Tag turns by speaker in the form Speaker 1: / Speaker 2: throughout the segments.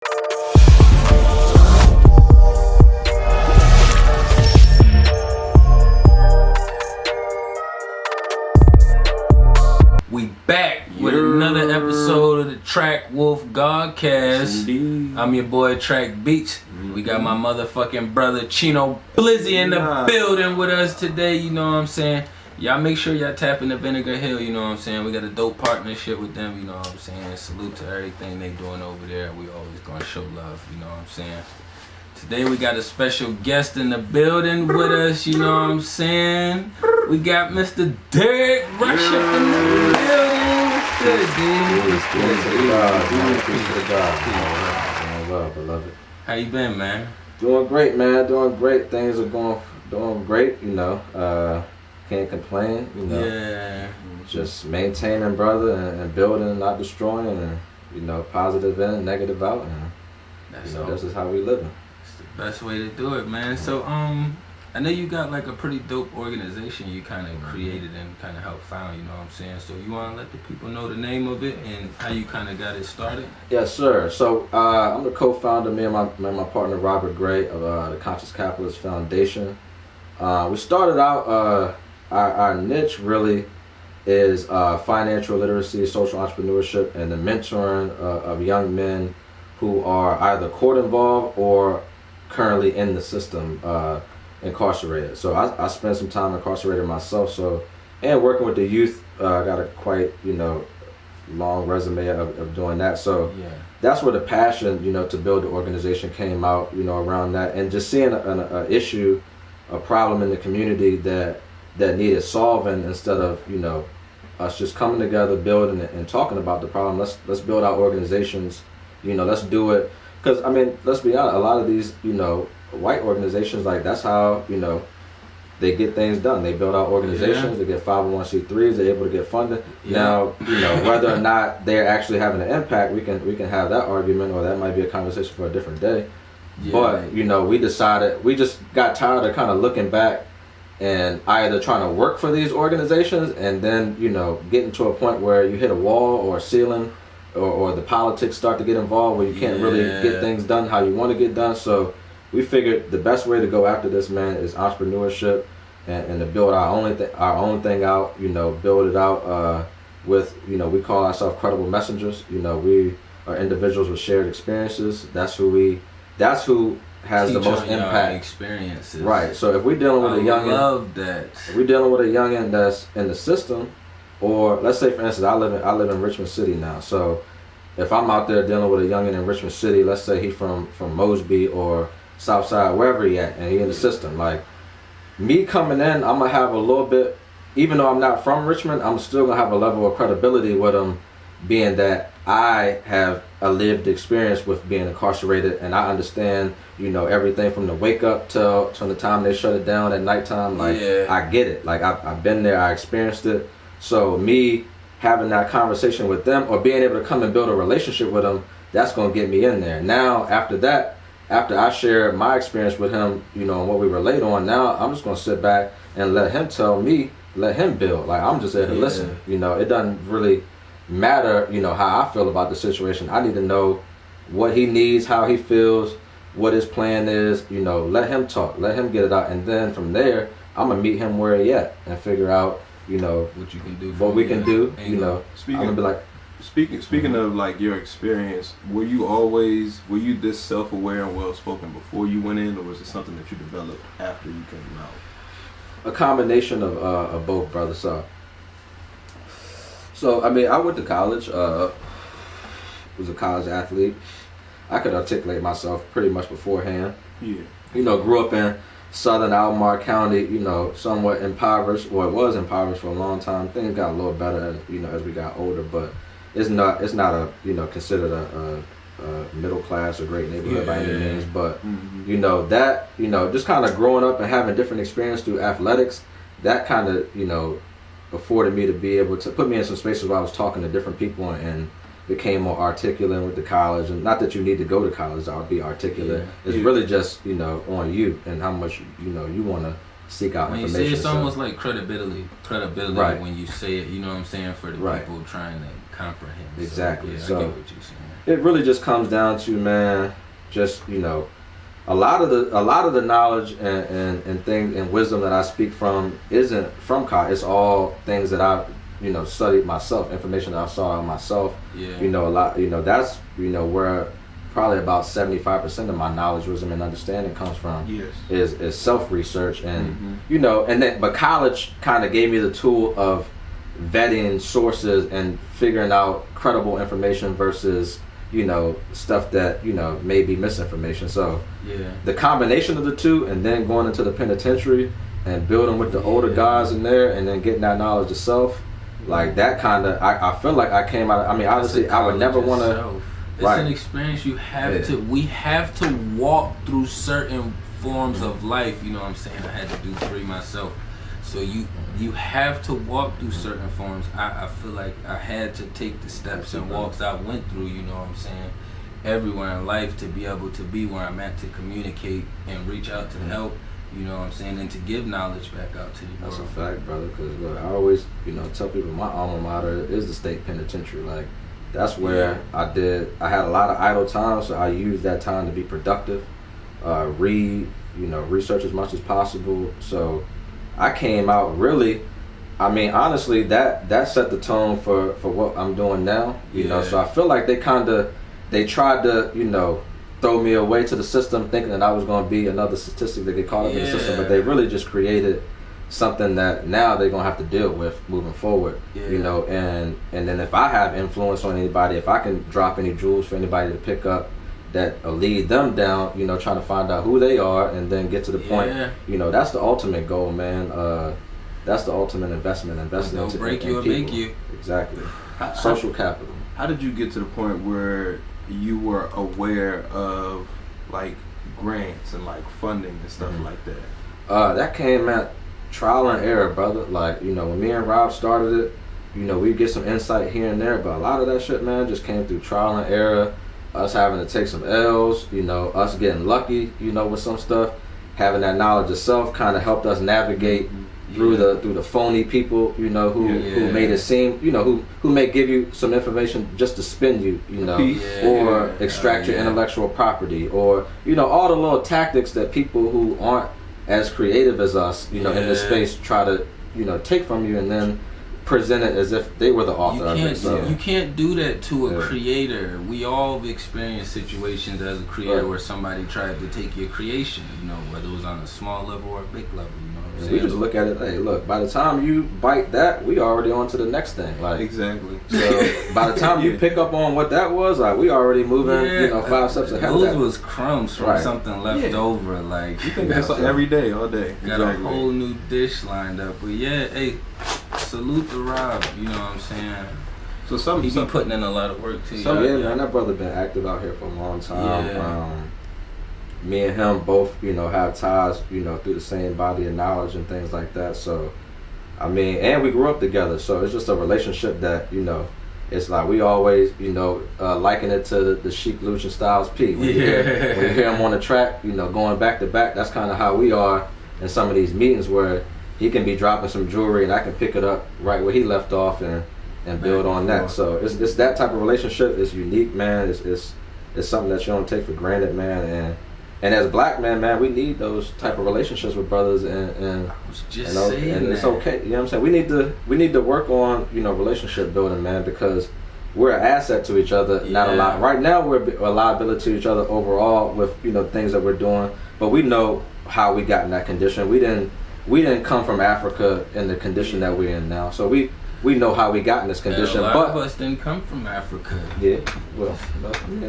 Speaker 1: We back with another episode of the TrakWolf Godcast.
Speaker 2: Indeed.
Speaker 1: I'm your boy TrakBeatz. We got my motherfucking brother Cheno Bliss in the building with us today, you know what I'm saying? Y'all make sure y'all tap into Vinegar Hill, you know what I'm saying? We got a dope partnership with them, you know what I'm saying? Salute to everything they doing over there. We always gonna show love, you know what I'm saying? Today we got a special guest in the building with us, you know what I'm saying? We got Mr. Derek Rush up in the building. What's good, dude?
Speaker 2: What's good? Beloved.
Speaker 1: How you been, man?
Speaker 2: Doing great, man. Doing great. Things are doing great, you know. Can't complain, you know.
Speaker 1: Yeah.
Speaker 2: Just maintaining, brother, and building, not destroying, and, you know, positive in, negative out. And,
Speaker 1: That's
Speaker 2: you know,
Speaker 1: all.
Speaker 2: this is how we living.
Speaker 1: It's the best way to do it, man. So, I know you got like a pretty dope organization you kind of created and kind of helped found, you know what I'm saying? So you want to let the people know the name of it and how you kind of got it started?
Speaker 2: Yes, sir. So I'm the co-founder, me and my partner Robert Gray of the Conscious Capitalist Foundation. We started out, our niche really is financial literacy, social entrepreneurship, and the mentoring of young men who are either court involved or currently in the system, incarcerated. So I spent some time incarcerated myself, and working with the youth. I got a quite, you know, long resume of doing that. So
Speaker 1: Yeah.
Speaker 2: that's where the passion, you know, to build the organization came out, you know, around that, and just seeing an issue, a problem in the community that needed solving, instead of, you know, us just coming together, building it, and talking about the problem. Let's build our organizations, you know, let's do it. Because, I mean, let's be honest, a lot of these, you know, white organizations, like, that's how, you know, they get things done. They build out organizations, They get 501c3s, they're able to get funded.
Speaker 1: Yeah.
Speaker 2: Now, you know, whether or not they're actually having an impact, we can have that argument, or that might be a conversation for a different day.
Speaker 1: Yeah.
Speaker 2: But, you know, we just got tired of kind of looking back and either trying to work for these organizations and then, you know, getting to a point where you hit a wall or a ceiling, or the politics start to get involved where you can't really get things done how you want to get done. So we figured the best way to go after this, man, is entrepreneurship, and to build our own thing out, you know, build it out with, you know, we call ourselves credible messengers. You know, we are individuals with shared experiences. That's who has the most impact.
Speaker 1: Experiences.
Speaker 2: Right. So if we're dealing with a youngin',
Speaker 1: love that.
Speaker 2: if we're dealing with a youngin' that's in the system, or let's say, for instance, I live in Richmond City now. So if I'm out there dealing with a youngin' in Richmond City, let's say he from Mosby or Southside, wherever he at, and he in the system, like, me coming in, I'm gonna have a little bit, even though I'm not from Richmond, I'm still gonna have a level of credibility with him, being that I have a lived experience with being incarcerated, and I understand, you know, everything from the wake up till the time they shut it down at nighttime. Like, I get it. Like, I've been there, I experienced it. So me having that conversation with them, or being able to come and build a relationship with them, that's gonna get me in there. Now, after that, after I share my experience with him, you know, and what we relate on, now I'm just gonna sit back and let him tell me, let him build. Like, I'm just there to listen. You know, it doesn't really matter, you know, how I feel about the situation. I need to know what he needs, how he feels, what his plan is. You know, let him talk, let him get it out, and then from there, I'm gonna meet him where he at and figure out, you know,
Speaker 1: what you can do,
Speaker 2: what we can do. You know, I'm gonna be like,
Speaker 3: Speaking of like your experience, were you this self-aware and well-spoken before you went in, or was it something that you developed after you came out?
Speaker 2: a combination of both, brother. So I mean, I went to college, was a college athlete. I could articulate myself pretty much beforehand.
Speaker 3: Yeah.
Speaker 2: You know, grew up in southern Almond County, you know, somewhat impoverished, or it was impoverished for a long time. Things got a little better as, you know, as we got older, but it's not a, you know, considered a middle class or great neighborhood by any means. But you know, that, you know, just kind of growing up and having different experience through athletics, that kind of, you know, afforded me to be able to put me in some spaces where I was talking to different people and became more articulate with the college. And not that you need to go to college, I'll be articulate. It's really just, you know, on you and how much, you know, you want to seek out
Speaker 1: when
Speaker 2: information.
Speaker 1: You say it's almost like credibility
Speaker 2: right.
Speaker 1: when you say it, you know what I'm saying, for the
Speaker 2: right.
Speaker 1: people trying to comprehend.
Speaker 2: Exactly.
Speaker 1: So, yeah,
Speaker 2: so
Speaker 1: I get what you're saying.
Speaker 2: it really just comes down to, man, just, you know, a lot of the knowledge and things and wisdom that I speak from isn't from college. It's all things that I, you know, studied myself, information that I saw on myself.
Speaker 1: Yeah.
Speaker 2: You know, a lot, you know, that's, you know, where probably about 75% of my knowledge, wisdom, and understanding comes from.
Speaker 3: Yes.
Speaker 2: Is self-research and, you know, and then, but college kind of gave me the tool of vetting sources and figuring out credible information versus, you know, stuff that, you know, may be misinformation. So the combination of the two, and then going into the penitentiary and building with the older guys in there, and then getting that knowledge of self, like that kind of, I feel like I came out, I mean, obviously I would never want to,
Speaker 1: it's an experience you have to, we have to walk through certain forms of life, you know what I'm saying? I had to do 3 myself. So you have to walk through certain forms. I feel like I had to take the steps and walks I went through, you know what I'm saying, everywhere in life to be able to be where I'm at, to communicate and reach out to help, you know what I'm saying, and to give knowledge back out to the world.
Speaker 2: That's a fact, brother, because look, I always, you know, tell people my alma mater is the state penitentiary. Like, that's where I had a lot of idle time, so I used that time to be productive, read, you know, research as much as possible. So I came out really, I mean, honestly, that set the tone for what I'm doing now, you know. So I feel like they tried to, you know, throw me away to the system thinking that I was going to be another statistic that get caught up in the system, but they really just created something that now they're going to have to deal with moving forward, you know. And then if I have influence on anybody, if I can drop any jewels for anybody to pick up that lead them down, you know, trying to find out who they are and then get to the point, you know, that's the ultimate goal, man. That's the ultimate investment
Speaker 1: don't
Speaker 2: into
Speaker 1: break you or
Speaker 2: people.
Speaker 1: make you.
Speaker 2: Exactly. Social capital.
Speaker 3: How did you get to the point where you were aware of like grants and like funding and stuff like that?
Speaker 2: That came at trial and error, brother. Like, you know, when me and Rob started it, you know, we get some insight here and there, but a lot of that shit, man, just came through trial and error, us having to take some L's, you know, us getting lucky, you know, with some stuff, having that knowledge of self kind of helped us navigate through the phony people, you know, who made it seem, you know, who may give you some information just to spin you, you know, or extract your intellectual property, or, you know, all the little tactics that people who aren't as creative as us, you know, in this space try to, you know, take from you and then present it as if they were the author of it. So
Speaker 1: you can't do that to a creator. We all have experienced situations as a creator where somebody tried to take your creation, you know, whether it was on a small level or a big level, you know what I'm saying?
Speaker 2: We just look at it, hey, look, by the time you bite that, we already on to the next thing. Like,
Speaker 3: exactly.
Speaker 2: So by the time you pick up on what that was, like, we already moving, you know, 5 steps ahead of that.
Speaker 1: Those was crumbs from something left over. Like,
Speaker 3: you think that's like every day, all day.
Speaker 1: Got a whole new dish lined up. But yeah, hey, salute to Rob, you know what I'm saying? So he been putting in a lot of work too.
Speaker 2: Man, that brother been active out here for a long time. Me and him both, you know, have ties, you know, through the same body of knowledge and things like that. So, I mean, and we grew up together, so it's just a relationship that, you know, it's like we always, you know, liken it to the Chic, Lucian, Styles P. When you hear him on the track, you know, going back to back, that's kind of how we are in some of these meetings where he can be dropping some jewelry and I can pick it up right where he left off and build on that. So it's that type of relationship. It's unique, man. It's something that you don't take for granted, man. And as black men, man, we need those type of relationships with brothers and
Speaker 1: I was just saying
Speaker 2: and it's okay. You know what I'm saying? We need to work on, you know, relationship building, man, because we're an asset to each other, not a lot. Right now we're a liability to each other overall with, you know, things that we're doing, but we know how we got in that condition. We didn't come from Africa in the condition that we're in now. So we know how we got in this condition.
Speaker 1: A lot of us didn't come from Africa.
Speaker 2: Yeah, well,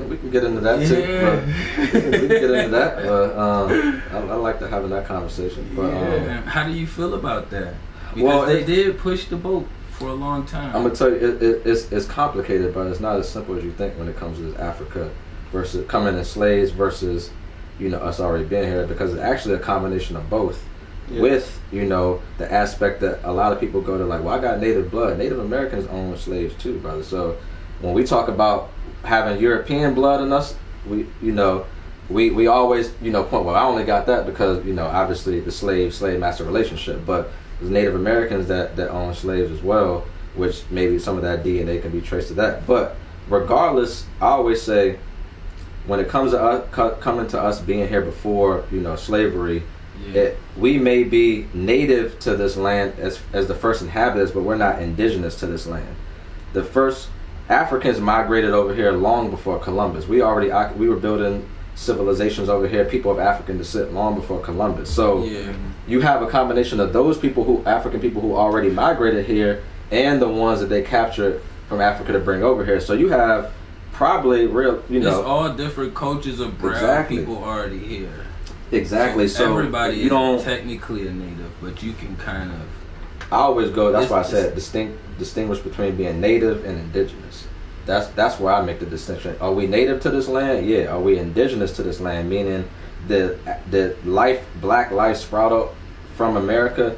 Speaker 2: we can get into that too. We can get into that. I like to having that conversation. But
Speaker 1: how do you feel about that? Because they did push the boat for a long time.
Speaker 2: I'm gonna tell you, it's complicated, but it's not as simple as you think when it comes to Africa versus coming as slaves versus, you know, us already being here, because it's actually a combination of both. With, you know, the aspect that a lot of people go to, like, well, I got Native blood. Native Americans own slaves too, brother. So when we talk about having European blood in us, we always, you know, point, well, I only got that because, you know, obviously the slave master relationship, but there's Native Americans that own slaves as well, which maybe some of that DNA can be traced to that. But regardless, I always say, when it comes to us, coming to us being here before, slavery, we may be native to this land as the first inhabitants, but we're not indigenous to this land. The first Africans migrated over here long before Columbus. We were building civilizations over here, people of African descent, long before Columbus. So you have a combination of those people African people who already migrated here, and the ones that they captured from Africa to bring over here. So you have probably real,
Speaker 1: It's all different cultures of brown people already here.
Speaker 2: Exactly. So
Speaker 1: everybody is technically a native, but you can kind of.
Speaker 2: I always go. That's why I said distinguish between being native and indigenous. That's where I make the distinction. Are we native to this land? Yeah. Are we indigenous to this land? Meaning the black life sprout up from America.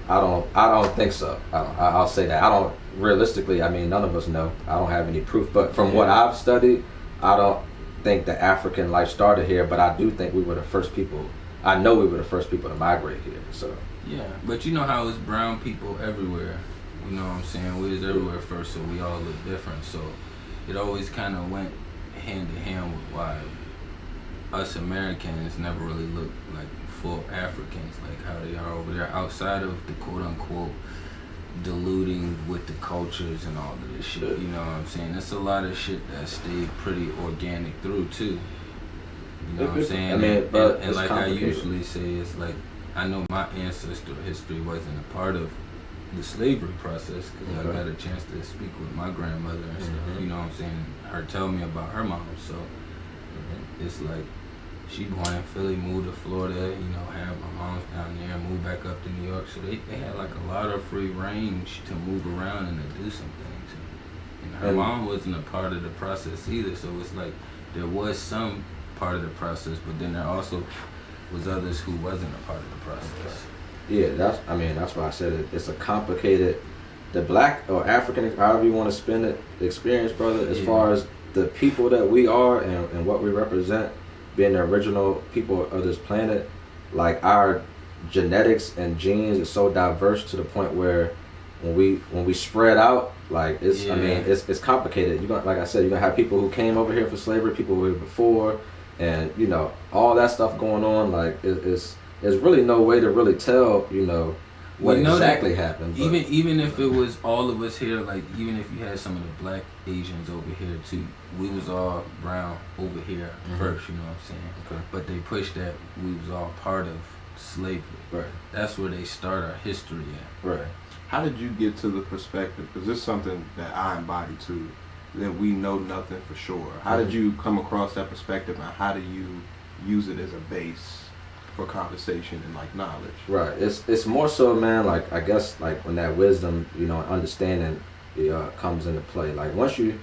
Speaker 2: I don't think so. I'll say that. I don't realistically. I mean, none of us know. I don't have any proof. But from what I've studied, I don't think the African life started here. But I do think we were the first people. I know we were the first people to migrate here. So.
Speaker 1: Yeah, but you know how it's brown people everywhere. You know what I'm saying? We was everywhere first, so we all look different. So it always kind of went hand in hand with why us Americans never really looked like full Africans, like how they are over there, outside of the quote-unquote diluting with the cultures and all of this shit. You know what I'm saying? It's a lot of shit that stayed pretty organic through, too. You know what I'm saying?
Speaker 2: I mean,
Speaker 1: and like I usually say, it's like, I know my ancestral history wasn't a part of the slavery process because I got a chance to speak with my grandmother and stuff. You know what I'm saying? Her tell me about her mom. So it's like she born in Philly, moved to Florida. Had my mom's down there, moved back up to New York. So they had like a lot of free range to move around and to do some things. And her mom wasn't a part of the process either. So it's like there was some part of the process, but then there also was others who wasn't a part of the process.
Speaker 2: Yeah, that's why I said it. It's a complicated, the black or African, however you want to spin it, experience, brother, as far as the people that we are and what we represent, being the original people of this planet, like our genetics and genes is so diverse to the point where when we spread out, like it's complicated. Like I said, you're gonna have people who came over here for slavery, people who were here before, and all that stuff going on. Like there's really no way to really tell what exactly happened. But
Speaker 1: even if it was all of us here, like even if you had some of the black Asians over here too, we was all brown over here first. You know what I'm saying?
Speaker 2: Okay.
Speaker 1: But they pushed that we was all part of slavery.
Speaker 2: Right.
Speaker 1: That's where they start our history at.
Speaker 2: Right.
Speaker 3: How did you get to the perspective? Because it's something that I embody too, that we know nothing for sure. How did you come across that perspective, and how do you use it as a base for conversation and like knowledge?
Speaker 2: Right. It's more so, man, like I guess like when that wisdom, understanding comes into play. Like once you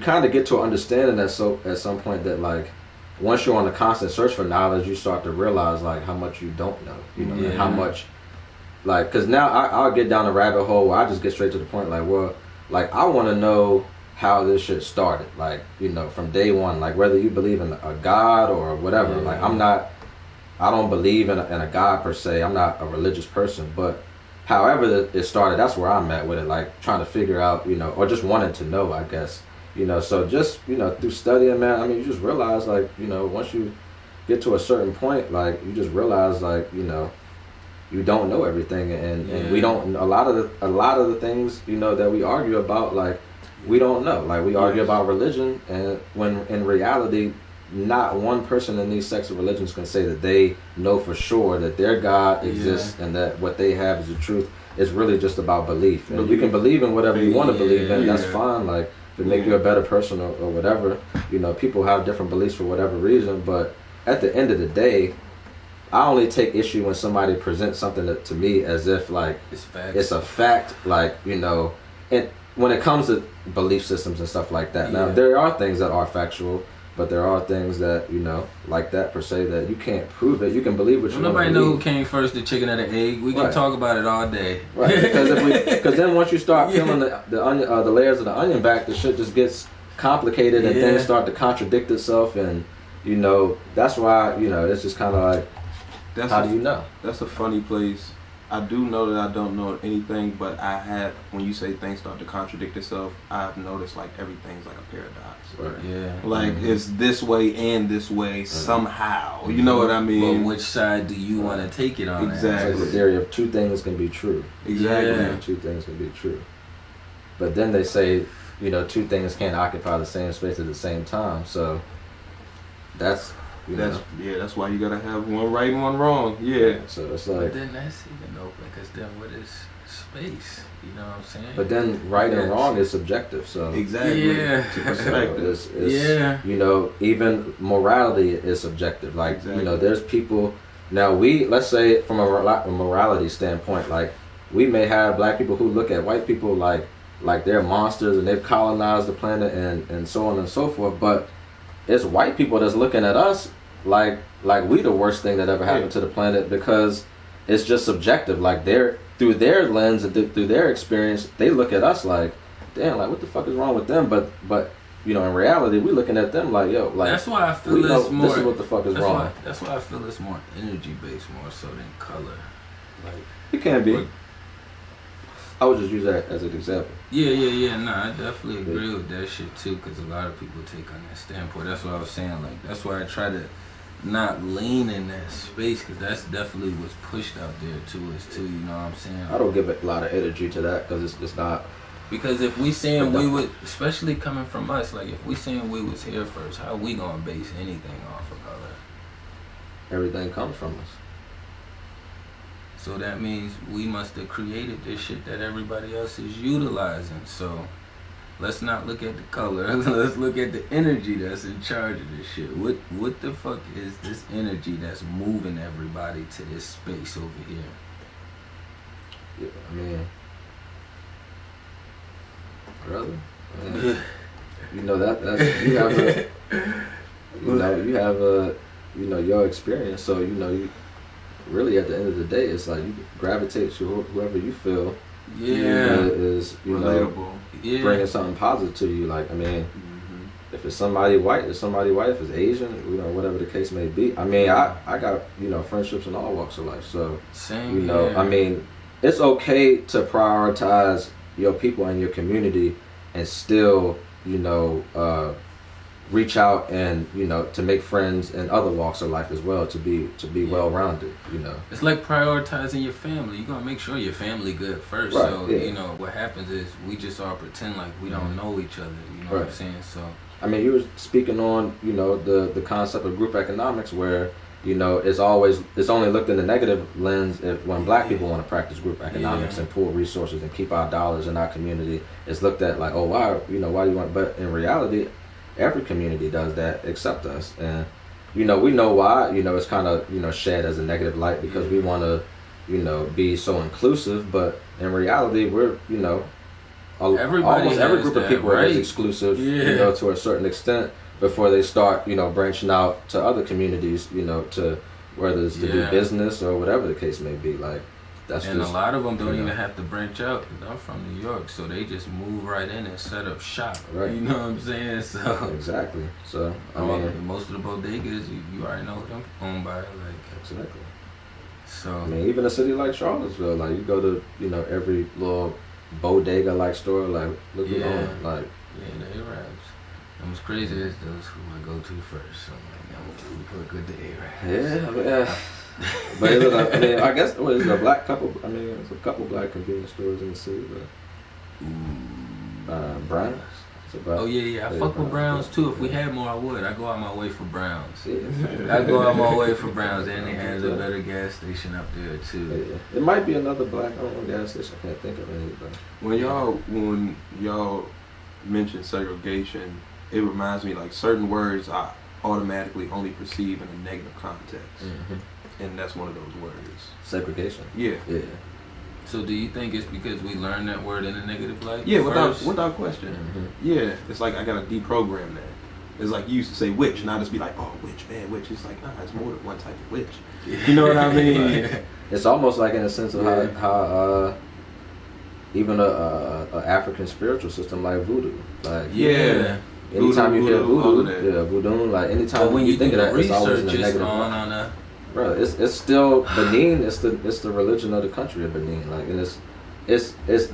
Speaker 2: kind of get to an understanding that at some point that like once you're on a constant search for knowledge, you start to realize like how much you don't know, and how much, like, because now I'll get down a rabbit hole where I just get straight to the point, like, well, like I want to know how this shit started, like, from day one, like whether you believe in a God or whatever. Like I don't believe in a God per se. I'm not a religious person, but however it started, that's where I'm at with it, like trying to figure out, or just wanting to know, I guess. So just, through studying, man, I mean, you just realize, like, once you get to a certain point, like, you just realize, like, you don't know everything, and we don't, a lot of the things, that we argue about, like, we don't know. Like, we argue about religion, and when in reality, not one person in these sects of religions can say that they know for sure that their God exists and that what they have is the truth. It's really just about belief. And you can believe in whatever you want to believe in, that's fine. Like, to make you a better person or whatever. People have different beliefs for whatever reason, but at the end of the day, I only take issue when somebody presents something to me as if like it's a fact, like, and when it comes to belief systems and stuff like that. Now, there are things that are factual, but there are things that, like that per se, that you can't prove it. You can believe what you want to believe.
Speaker 1: Nobody know who came first, the chicken or the egg. We can talk about it all day.
Speaker 2: Right. Because then once you start peeling the layers of the onion back, the shit just gets complicated and things start to contradict itself. And, that's why, it's just kind of like, how do you know?
Speaker 3: That's a funny place I do know that I don't know anything, but I have, when you say things start to contradict itself, I've noticed like everything's like a paradox.
Speaker 2: Right.
Speaker 1: Yeah.
Speaker 3: Like it's this way and this way somehow. You know what I mean?
Speaker 1: But which side do you want to take it on?
Speaker 3: Exactly.
Speaker 2: It's like the theory of two things can be true.
Speaker 3: Exactly.
Speaker 1: Yeah.
Speaker 2: Two things can be true. But then they say, you know, two things can't occupy the same space at the same time. So that's, you know.
Speaker 3: That's why you gotta have one right and one wrong. Yeah.
Speaker 2: So it's
Speaker 1: But
Speaker 2: like.
Speaker 1: then that's even open, because then what is space? You know what I'm saying?
Speaker 2: But then right and wrong is subjective. So
Speaker 3: Exactly.
Speaker 1: Yeah.
Speaker 3: To perspective.
Speaker 2: it's, you know, even morality is subjective. Like,
Speaker 3: Exactly.
Speaker 2: you know, there's people. Now let's say from a morality standpoint, like we may have black people who look at white people like they're monsters and they've colonized the planet and so on and so forth. But it's white people that's looking at us like we the worst thing that ever happened to the planet, because it's just subjective. Like through their lens and through their experience, they look at us like, damn, like what the fuck is wrong with them? But you know, in reality, we're looking at them like, yo, like
Speaker 1: that's why I feel it's more.
Speaker 2: This is what the fuck is wrong.
Speaker 1: That's why I feel it's more energy based more so than color. Like
Speaker 2: It can be. I would just use that as an example.
Speaker 1: Yeah. Nah, I definitely agree with that shit too, because a lot of people take on that standpoint. That's what I was saying. Like that's why I try to not lean in that space, because that's definitely what's pushed out there to us too. You know what I'm saying?
Speaker 2: I don't give a lot of energy to that because it's just not.
Speaker 1: Because if we saying we would, especially coming from us, like if we saying we was here first, how we gonna base anything off of color?
Speaker 2: Everything comes from us.
Speaker 1: So that means we must have created this shit that everybody else is utilizing. So let's not look at the color. Let's look at the energy that's in charge of this shit. What the fuck is this energy that's moving everybody to this space over here?
Speaker 2: Yeah, I mean, brother, you know that's you have your experience. So you know you. Really, at the end of the day, it's like you gravitate to whoever you feel is
Speaker 3: relatable.
Speaker 2: Bringing something positive to you. Like, I mean, if it's somebody white, it's somebody white. If it's Asian, you know, whatever the case may be. I mean, I got, you know, friendships in all walks of life. So,
Speaker 1: same,
Speaker 2: you know, I mean, it's okay to prioritize your people and your community and still, you know, reach out and, you know, to make friends in other walks of life as well, to be well-rounded, you know.
Speaker 1: It's like prioritizing your family. You're gonna make sure your family good first.
Speaker 2: Right,
Speaker 1: So you know what happens is we just all pretend like we don't know each other. You know what I'm saying? So
Speaker 2: I mean, you were speaking on, you know, the concept of group economics, where, you know, it's only looked in the negative lens when black people want to practice group economics and pool resources and keep our dollars in our community. It's looked at like, oh, why do you want? But in reality, every community does that except us. And, you know, we know why. You know, it's kind of, you know, shed as a negative light because we want to, you know, be so inclusive. But in reality, we're, you know, almost every group of people is exclusive, you know, to a certain extent before they start, you know, branching out to other communities, you know, to whether it's to do business or whatever the case may be. Like, that's
Speaker 1: and
Speaker 2: just,
Speaker 1: a lot of them don't even have to branch out. Cause I'm from New York, so they just move right in and set up shop.
Speaker 2: Right.
Speaker 1: You know what I'm saying? So
Speaker 2: exactly. So I mean,
Speaker 1: most of the bodegas, you already know them owned by. Like,
Speaker 2: exactly.
Speaker 1: So
Speaker 2: I mean, even a city like Charlottesville, like you go to, you know, every little bodega like store, like look at on, like
Speaker 1: the Arabs. And what's crazy is those who I go to first. So I'm like, good to Arabs.
Speaker 2: Yeah. But it was, I mean, I guess what is it, a black couple? I mean, it's a couple black convenience stores in the city, but Browns.
Speaker 1: I fuck with Browns too. If we had more, I would. I go out my way for Browns. I go out my way for Browns, and they have a better gas station up there too.
Speaker 2: It might be another black gas station. I can't think of any. But
Speaker 3: When y'all mention segregation, it reminds me like certain words I automatically only perceive in a negative context. And that's one of those words.
Speaker 2: Segregation.
Speaker 3: Yeah.
Speaker 1: So do you think it's because we learned that word in a negative light?
Speaker 3: Yeah, without question. Yeah, it's like I gotta deprogram that. It's like you used to say witch, and I just be like, oh, witch, man, witch. It's like, nah, it's more than one type of witch. You know what I mean?
Speaker 2: It's almost like in a sense of how even a African spiritual system like voodoo, like anytime you hear voodoo, like anytime
Speaker 1: when
Speaker 2: you think of that, it's always in a
Speaker 1: research
Speaker 2: negative light. bro, it's still Benin. It's the religion of the country of Benin. Like, and it's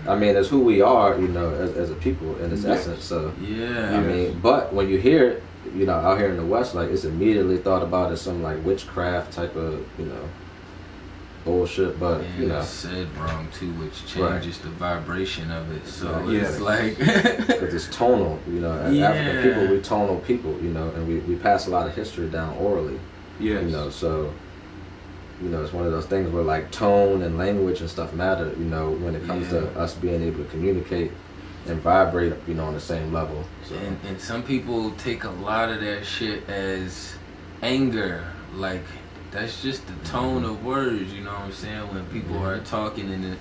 Speaker 2: I mean, it's who we are, you know, as a people in its essence. So
Speaker 1: yeah,
Speaker 2: I mean, but when you hear it, you know, out here in the West, like, it's immediately thought about as some like witchcraft type of, you know, bullshit. But you know,
Speaker 1: it's said wrong too, which changes the vibration of it. So
Speaker 2: Yeah.
Speaker 1: it's like
Speaker 2: because it's tonal, you know. As African people, we tonal people, you know, and we pass a lot of history down orally.
Speaker 3: Yes.
Speaker 2: You know, so you know, it's one of those things where like tone and language and stuff matter, you know, when it comes to us being able to communicate and vibrate, you know, on the same level. So.
Speaker 1: And some people take a lot of that shit as anger, like that's just the tone of words, you know what I'm saying? When people are talking in the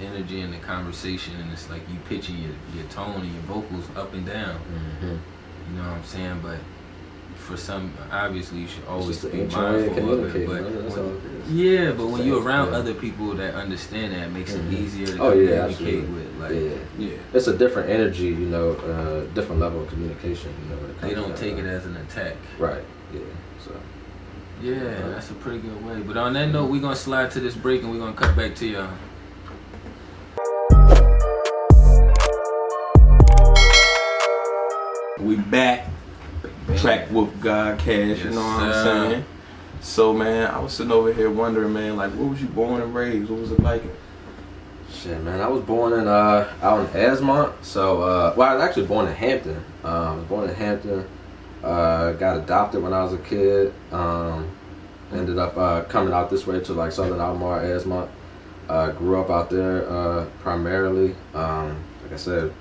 Speaker 1: energy and the conversation, and it's like you pitching your tone and your vocals up and down. You know what I'm saying? But for some, obviously, you should always be mindful of it. But but when you're around other people that understand that, it makes it easier to communicate with. Like,
Speaker 2: it's a different energy, you know, different level of communication. You know, when it comes
Speaker 1: they don't
Speaker 2: to
Speaker 1: take it as an attack.
Speaker 2: Right. Yeah. So.
Speaker 1: Yeah, that's a pretty good way. But on that note, we're gonna slide to this break and we're gonna cut back to y'all.
Speaker 3: We back. TrakWolf Godcast, you know what I'm saying? So, man, I was sitting over here wondering, man, like, where was you born and raised? What was it like?
Speaker 2: Shit, man, I was born in out in Esmont. So, well, I was actually born in Hampton. I was born in Hampton. Got adopted when I was a kid. Ended up coming out this way to like Southern Almar, Esmont. Grew up out there primarily. Like I said,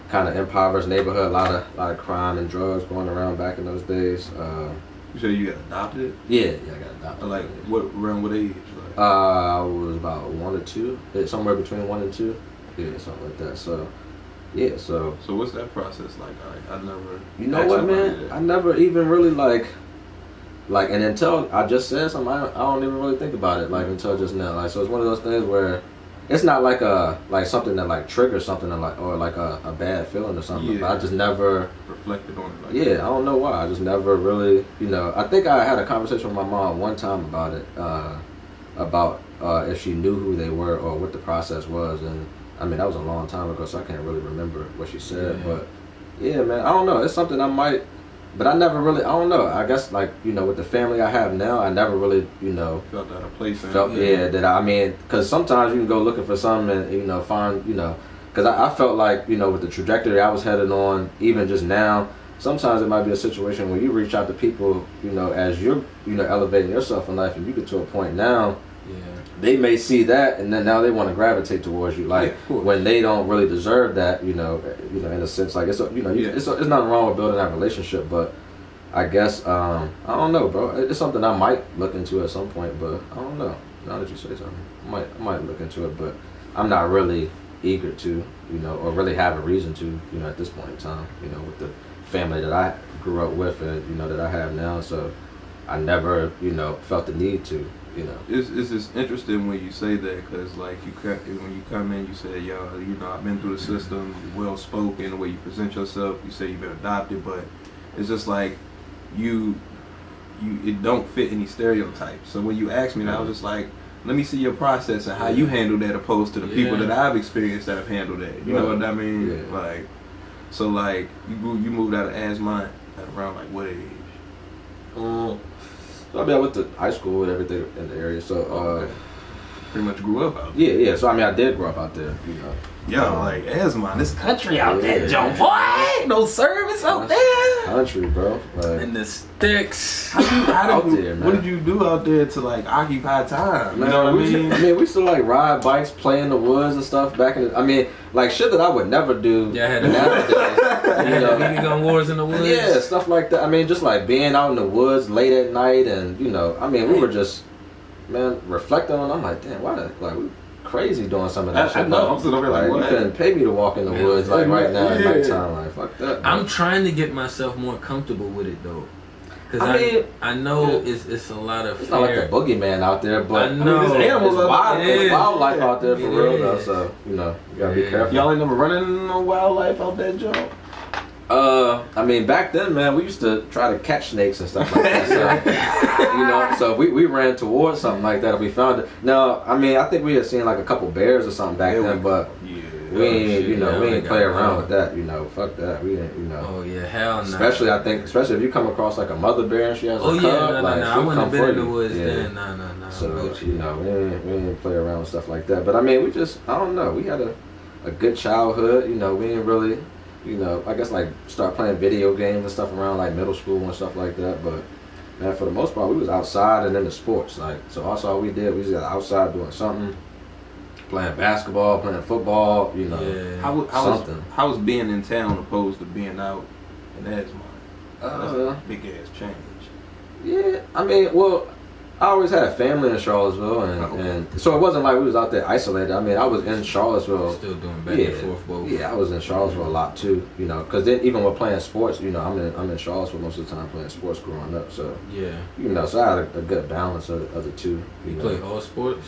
Speaker 2: kind of impoverished neighborhood. A lot of crime and drugs going around back in those days.
Speaker 3: You said you got adopted?
Speaker 2: Yeah, I got adopted.
Speaker 3: Like around what age? Like?
Speaker 2: I was about 1 or 2, somewhere between 1 and 2. Yeah, something like that. So. Yeah, so
Speaker 3: what's that process like? I never.
Speaker 2: You know what, man? I never even really like, and until I just said something, I don't even really think about it like until just now. Like, so it's one of those things where it's not like something that like triggers something or like a bad feeling or something.
Speaker 3: Yeah.
Speaker 2: But I just never
Speaker 3: reflected on it. Like
Speaker 2: that. I don't know why. I just never really, you know. I think I had a conversation with my mom one time about it, about if she knew who they were or what the process was, and. I mean, that was a long time ago, so I can't really remember what she said. Yeah. But, yeah, man, I don't know. It's something I might, but I never really, I don't know. I guess, like, you know, with the family I have now, I never really, you know.
Speaker 3: Felt out of place.
Speaker 2: I mean, because sometimes you can go looking for something and, you know, find, you know, because I felt like, you know, with the trajectory I was headed on, even just now, sometimes it might be a situation where you reach out to people, you know, as you're, you know, elevating yourself in life, and you get to a point now. They may see that, and then now they want to gravitate towards you, like when they don't really deserve that, you know, in a sense, like it's nothing wrong with building that relationship, but I guess I don't know, bro. It's something I might look into at some point, but I don't know. Now that you say something, I might look into it, but I'm not really eager to, you know, or really have a reason to, you know, at this point in time, you know, with the family that I grew up with and you know that I have now, so I never, you know, felt the need to. You know,
Speaker 3: it's just interesting when you say that, because like when you come in, you say, yo, you know, I've been through the system, well spoken, the way you present yourself, you say you've been adopted, but it's just like it don't fit any stereotypes. So when you asked me, I was just like, let me see your process and how you handle that, opposed to the people that I've experienced that have handled that. You know what I mean? Yeah. Like, so like you moved out of Esmont at around like what age?
Speaker 2: So I mean, I went to high school and everything in the area, so
Speaker 3: pretty much grew up out there.
Speaker 2: Yeah. So I mean, I did grow up out there, you know.
Speaker 3: Yo, like Esmont, this country out there, Joe boy, no service out there.
Speaker 2: Country, bro. Like,
Speaker 1: in the sticks.
Speaker 3: How did you, what did you do out there to like occupy time? You know what I mean?
Speaker 2: We used to like ride bikes, play in the woods and stuff back in the, I mean, like shit that I would never do.
Speaker 1: Yeah, I had nowadays. You know, BB gun wars in the woods.
Speaker 2: Yeah, stuff like that. I mean, just like being out in the woods late at night, and you know, I mean, we were just, man, reflecting on. I'm like, damn, why? Like we crazy doing some of that shit.
Speaker 3: I know. I'm sitting over like,
Speaker 2: you couldn't pay me to walk in the woods like right now at nighttime. Like, fuck that. Man.
Speaker 1: I'm trying to get myself more comfortable with it though. Cause I know it's a lot of fear.
Speaker 2: It's not like the boogeyman out there, but
Speaker 1: I know.
Speaker 2: There's animals there's wildlife out there for real though, so you know, you gotta be careful.
Speaker 3: Y'all ain't never running no wildlife out that joint?
Speaker 2: I mean, back then, man, we used to try to catch snakes and stuff like that. So, you know, so we ran towards something like that if we found it. Now, I mean, I think we had seen like a couple bears or something back then, but we ain't, you know, we ain't play around with that. You know, fuck that. We ain't, you know.
Speaker 1: Oh yeah, hell no.
Speaker 2: Especially, I think, especially if you come across like a mother bear and she has a cub.
Speaker 1: No, I wouldn't have been in the
Speaker 2: you.
Speaker 1: woods
Speaker 2: Yeah.
Speaker 1: then. No.
Speaker 2: So, you know, we ain't play around with stuff like that. But I mean, we just, I don't know, we had a good childhood. You know, we didn't really, you know, I guess like start playing video games and stuff around like middle school and stuff like that. But man, for the most part, we was outside and into sports. Like, so also all we did, we was outside doing something, playing basketball, playing football. You know,
Speaker 3: yeah. How was being in town opposed to being out in Edgemont? That's a big ass change.
Speaker 2: Yeah, I mean, well, I always had family in Charlottesville, and so it wasn't like we was out there isolated. I mean, I was in Charlottesville.
Speaker 1: Still doing back and forth both.
Speaker 2: Yeah, I was in Charlottesville a lot too, you know, because then even with playing sports, you know, I'm in Charlottesville most of the time playing sports growing up, so
Speaker 1: yeah,
Speaker 2: you know, so I had a good balance of the two.
Speaker 1: You play all sports?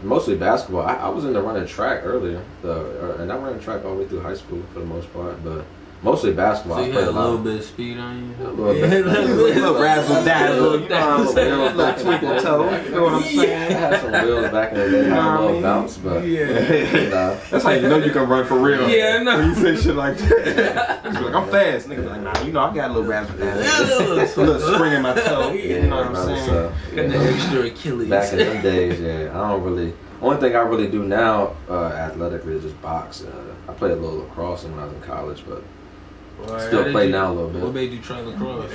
Speaker 2: Mostly basketball. I was into running track earlier, and I ran track all the way through high school for the most part, but mostly basketball.
Speaker 1: So you had a little bit of speed on you?
Speaker 2: A little
Speaker 3: razzle dazzle, you know what I'm saying? A little twinkle toe, you know what I'm saying?
Speaker 2: I had some wheels back in the day, had a little bounce, but
Speaker 3: you know, that's how you know you can run for real.
Speaker 1: Yeah, I know.
Speaker 3: When you say shit like that. He's like, I'm fast. Niggas like, nah, you know, I got a little razzle dazzle. A little spring in my toe, you know what I'm saying?
Speaker 2: So,
Speaker 1: got the extra Achilles.
Speaker 2: Back in them days, yeah, I don't really. Only thing I really do now, athletically, is just box. I played a little lacrosse when I was in college, but still play now a little bit.
Speaker 1: What made you try lacrosse?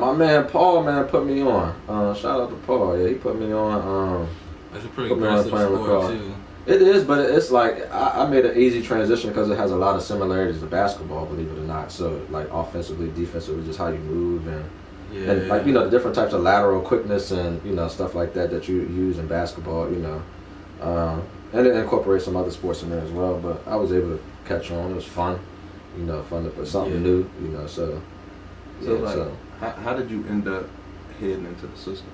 Speaker 2: My man Paul, put me on. Shout out to Paul. Yeah, he put me on.
Speaker 1: That's a pretty aggressive sport too.
Speaker 2: It is, but it's like I made an easy transition because it has a lot of similarities to basketball, believe it or not. So like offensively, defensively, just how you move and like, you know, the different types of lateral quickness and, you know, stuff like that you use in basketball, you know. And it incorporates some other sports in there as well. But I was able to catch on. It was fun. You know, fun to put something new, you know, so
Speaker 3: how did you end up heading into the system?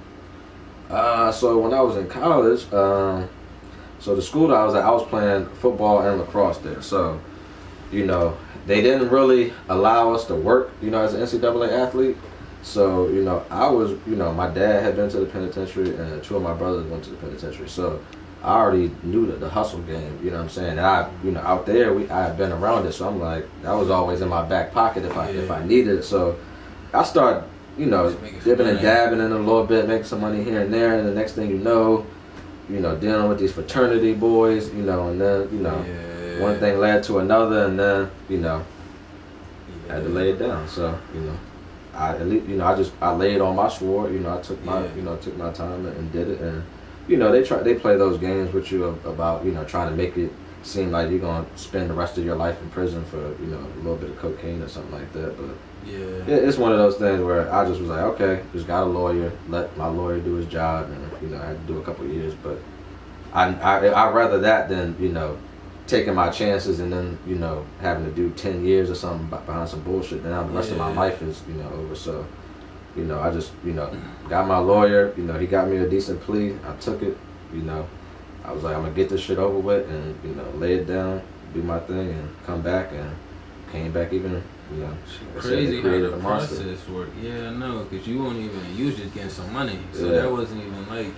Speaker 2: So when I was in college, so the school that I was at, I was playing football and lacrosse there. So, you know, they didn't really allow us to work, you know, as an NCAA athlete. So, you know, I was, you know, my dad had been to the penitentiary and two of my brothers went to the penitentiary. So I already knew the hustle game, you know what I'm saying? And I, you know, out there, I had been around it, so I'm like, that was always in my back pocket if I needed it. So I started, you know, dipping and dabbing in a little bit, making some money here and there, and the next thing you know, dealing with these fraternity boys, you know, and then, you know, one thing led to another, and then, you know, I had to lay it down. So, you know, I laid on my sword, you know, I took my time and did it, and you know, they play those games with you about, you know, trying to make it seem like you're gonna spend the rest of your life in prison for, you know, a little bit of cocaine or something like that. But it's one of those things where I just was like, okay, just got a lawyer, let my lawyer do his job, and, you know, I had to do a couple of years. But I'd rather that than, you know, taking my chances and then, you know, having to do 10 years or something behind some bullshit. Then the rest of my life is, you know, over. So, you know, I just, you know, got my lawyer, you know, he got me a decent plea. I took it, you know. I was like, I'm going to get this shit over with and, you know, lay it down, do my thing, and come back, and came back even, you know.
Speaker 1: Crazy how the process worked. Yeah, I know, because you was just getting some money. So that wasn't even like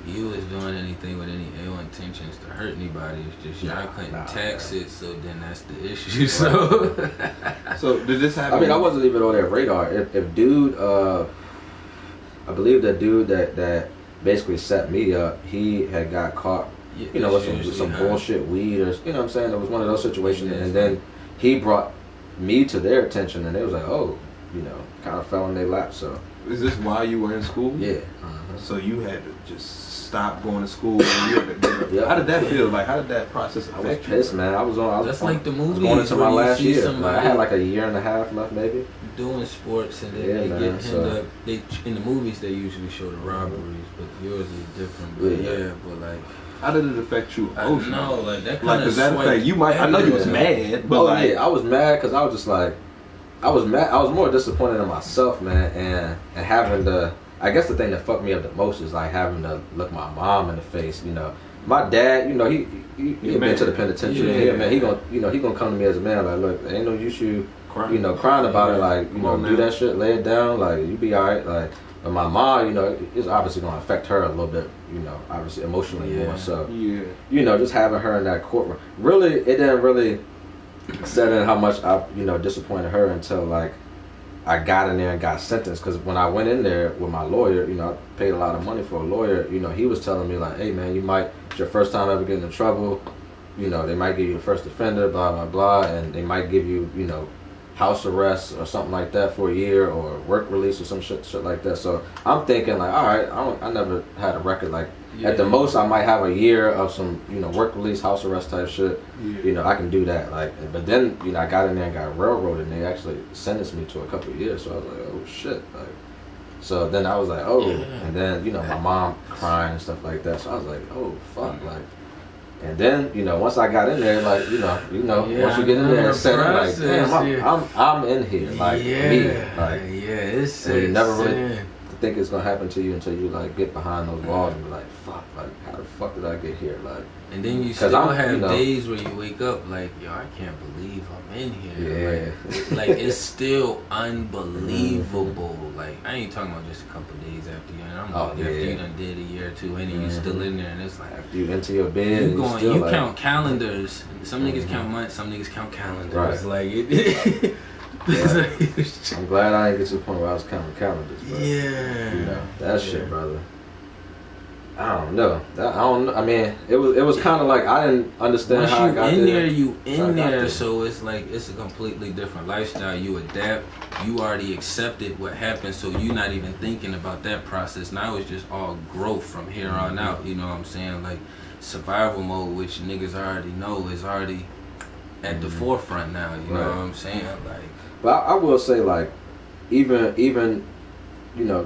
Speaker 1: you was doing anything with any ill intentions to hurt anybody. It's just y'all couldn't tax it, so then that's the issue. So,
Speaker 3: so did this happen?
Speaker 2: I mean, I wasn't even on their radar. If dude, I believe that dude that basically set me up, he had got caught, you know, with some bullshit weed, or, you know what I'm saying? It was one of those situations, and then he brought me to their attention, and they was like, oh, you know, kind of fell in their lap. So
Speaker 3: is this while you were in school?
Speaker 2: Yeah.
Speaker 3: So you had to just stop going to school. How did that feel? Like, how did that process affect you?
Speaker 2: I was pissed, man. I was
Speaker 1: like the movies.
Speaker 2: Going into my last year.
Speaker 1: Somebody
Speaker 2: I had like a year and a half left, maybe.
Speaker 1: Doing sports, and then in the movies they usually show the robberies, but yours is different. But but like,
Speaker 3: how did it affect you?
Speaker 1: Oh no, like that kind
Speaker 3: like, does that affect you? I know you was mad, but
Speaker 2: I was mad because I was just like, I was mad. I was more disappointed in myself, man, and having to. I guess the thing that fucked me up the most is like having to look my mom in the face. You know, my dad. You know, he been to the penitentiary. Yeah, man. He gonna come to me as a man like, look, ain't no use you crying about it, like, do that shit, lay it down, like, you be alright, like, and my mom, it's obviously going to affect her a little bit, obviously emotionally more, so, just having her in that courtroom, really, it didn't really set in how much I, disappointed her until, like, I got in there and got sentenced, because when I went in there with my lawyer, I paid a lot of money for a lawyer, he was telling me, like, hey, man, it's your first time ever getting in trouble, they might give you a first offender, blah, blah, blah, and they might give you, house arrest or something like that for a year, or work release or some shit like that. So I'm thinking, like, all right, I never had a record, like, at the most I might have a year of some, work release, house arrest type shit. I can do that. Like, but then, I got in there and got railroaded, and they actually sentenced me to a couple of years. So I was like, oh shit. Like, so then I was like, oh, and then, my mom crying and stuff like that. So I was like, oh fuck, like. And then, once I got in there, like, once you get in there and set it, like, damn, I'm in here, like, me, like,
Speaker 1: it's
Speaker 2: you never really think it's gonna happen to you until you, like, get behind those walls and be like, fuck, like, how the fuck did I get here, like.
Speaker 1: And then you still have days where you wake up like, yo, I can't believe I'm in here. Yeah. Like it's still unbelievable. Like, I ain't talking about just a couple of days after you. I'm like, after you done did a year or two, and you still in there, and it's like
Speaker 2: after you into your bed,
Speaker 1: you count calendars. Some niggas count months, some niggas count calendars. Right. Like it.
Speaker 2: I'm glad I didn't get to the point where I was counting calendars. Bro.
Speaker 1: Yeah.
Speaker 2: That shit, brother. I don't know. I mean, it was kind of like I didn't understand
Speaker 1: once
Speaker 2: how I got there.
Speaker 1: You in there, so it's like it's a completely different lifestyle. You adapt. You already accepted what happened, so you're not even thinking about that process. Now it's just all growth from here on out. You know what I'm saying? Like survival mode, which niggas already know is already at the forefront now. You know what I'm saying? Like,
Speaker 2: but I will say, like, even.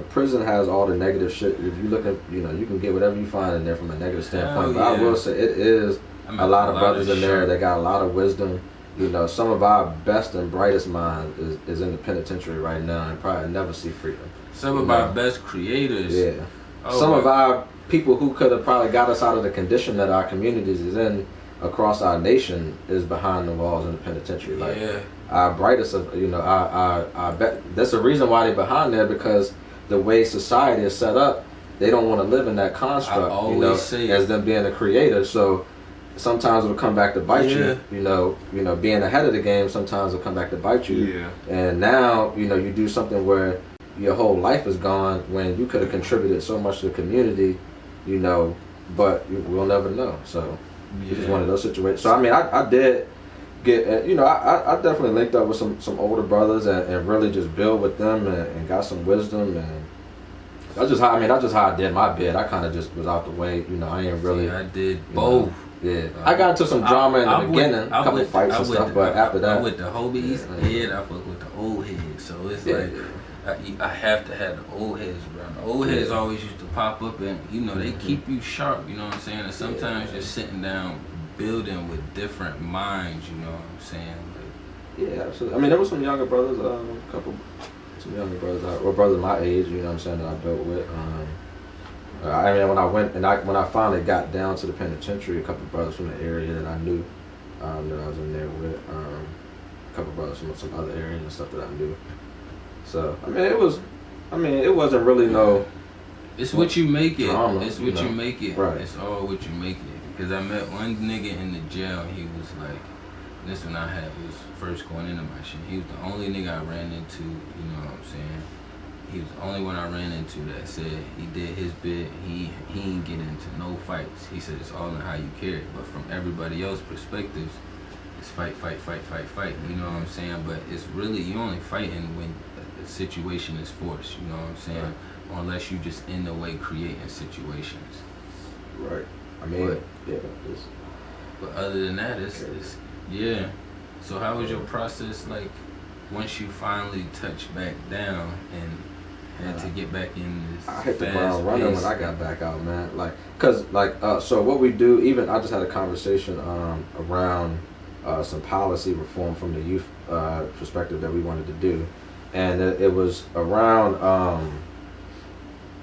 Speaker 2: Prison has all the negative shit. If you look at, you can get whatever you find in there from a negative standpoint. But I will say it is a lot of brothers in there that got a lot of wisdom. Some of our best and brightest minds is in the penitentiary right now and probably never see freedom.
Speaker 1: Some of our best creators.
Speaker 2: Yeah. Some of our people who could have probably got us out of the condition that our communities is in across our nation is behind the walls in the penitentiary. Like, our brightest of, our bet. That's the reason why they're behind there, because the way society is set up, they don't want to live in that construct, as them being a creator. So sometimes it'll come back to bite you. Being ahead of the game, sometimes it'll come back to bite you. Yeah. And now, you do something where your whole life is gone when you could have contributed so much to the community, but we'll never know. So it's just one of those situations. So I mean, I did get, I definitely linked up with some older brothers and really just build with them and got some wisdom, and that's just how I did my bid. I kind of just was out the way, I ain't really.
Speaker 1: I did both.
Speaker 2: Yeah, I got into some drama in the beginning, a couple fights and stuff, but after that,
Speaker 1: with the Hobies, I fuck with the old heads. So it's like I have to have the old heads around. The old heads always used to pop up, and they keep you sharp. You know what I'm saying? And sometimes just sitting down, building with different minds, you know what I'm saying? Like,
Speaker 2: yeah, absolutely. I mean, there were some younger brothers, some younger brothers, or brothers my age, you know what I'm saying, that I built with. I mean, when I finally got down to the penitentiary, a couple brothers from the area that I knew, that I was in there with, a couple brothers from some other areas and stuff that I knew. So, I mean, it wasn't really no.
Speaker 1: It's what you make it.
Speaker 2: Drama,
Speaker 1: it's what you make it.
Speaker 2: Right.
Speaker 1: It's all what you make it. Because I met one nigga in the jail, and he was like, this one I had was first going into my shit. He was the only nigga I ran into, you know what I'm saying? He was the only one I ran into that said he did his bit, he ain't get into no fights. He said it's all in how you carry it. But from everybody else's perspectives, it's fight, you know what I'm saying? But it's really, you only fighting when the situation is forced, you know what I'm saying? Right. Or unless you just in the way creating situations.
Speaker 2: Right. I mean,
Speaker 1: but other than that, it's yeah. So how was your process like once you finally touched back down and had to get back in this?
Speaker 2: I hit the ground running when I got back out, man. So what we do, even I just had a conversation around some policy reform from the youth perspective that we wanted to do, and it was around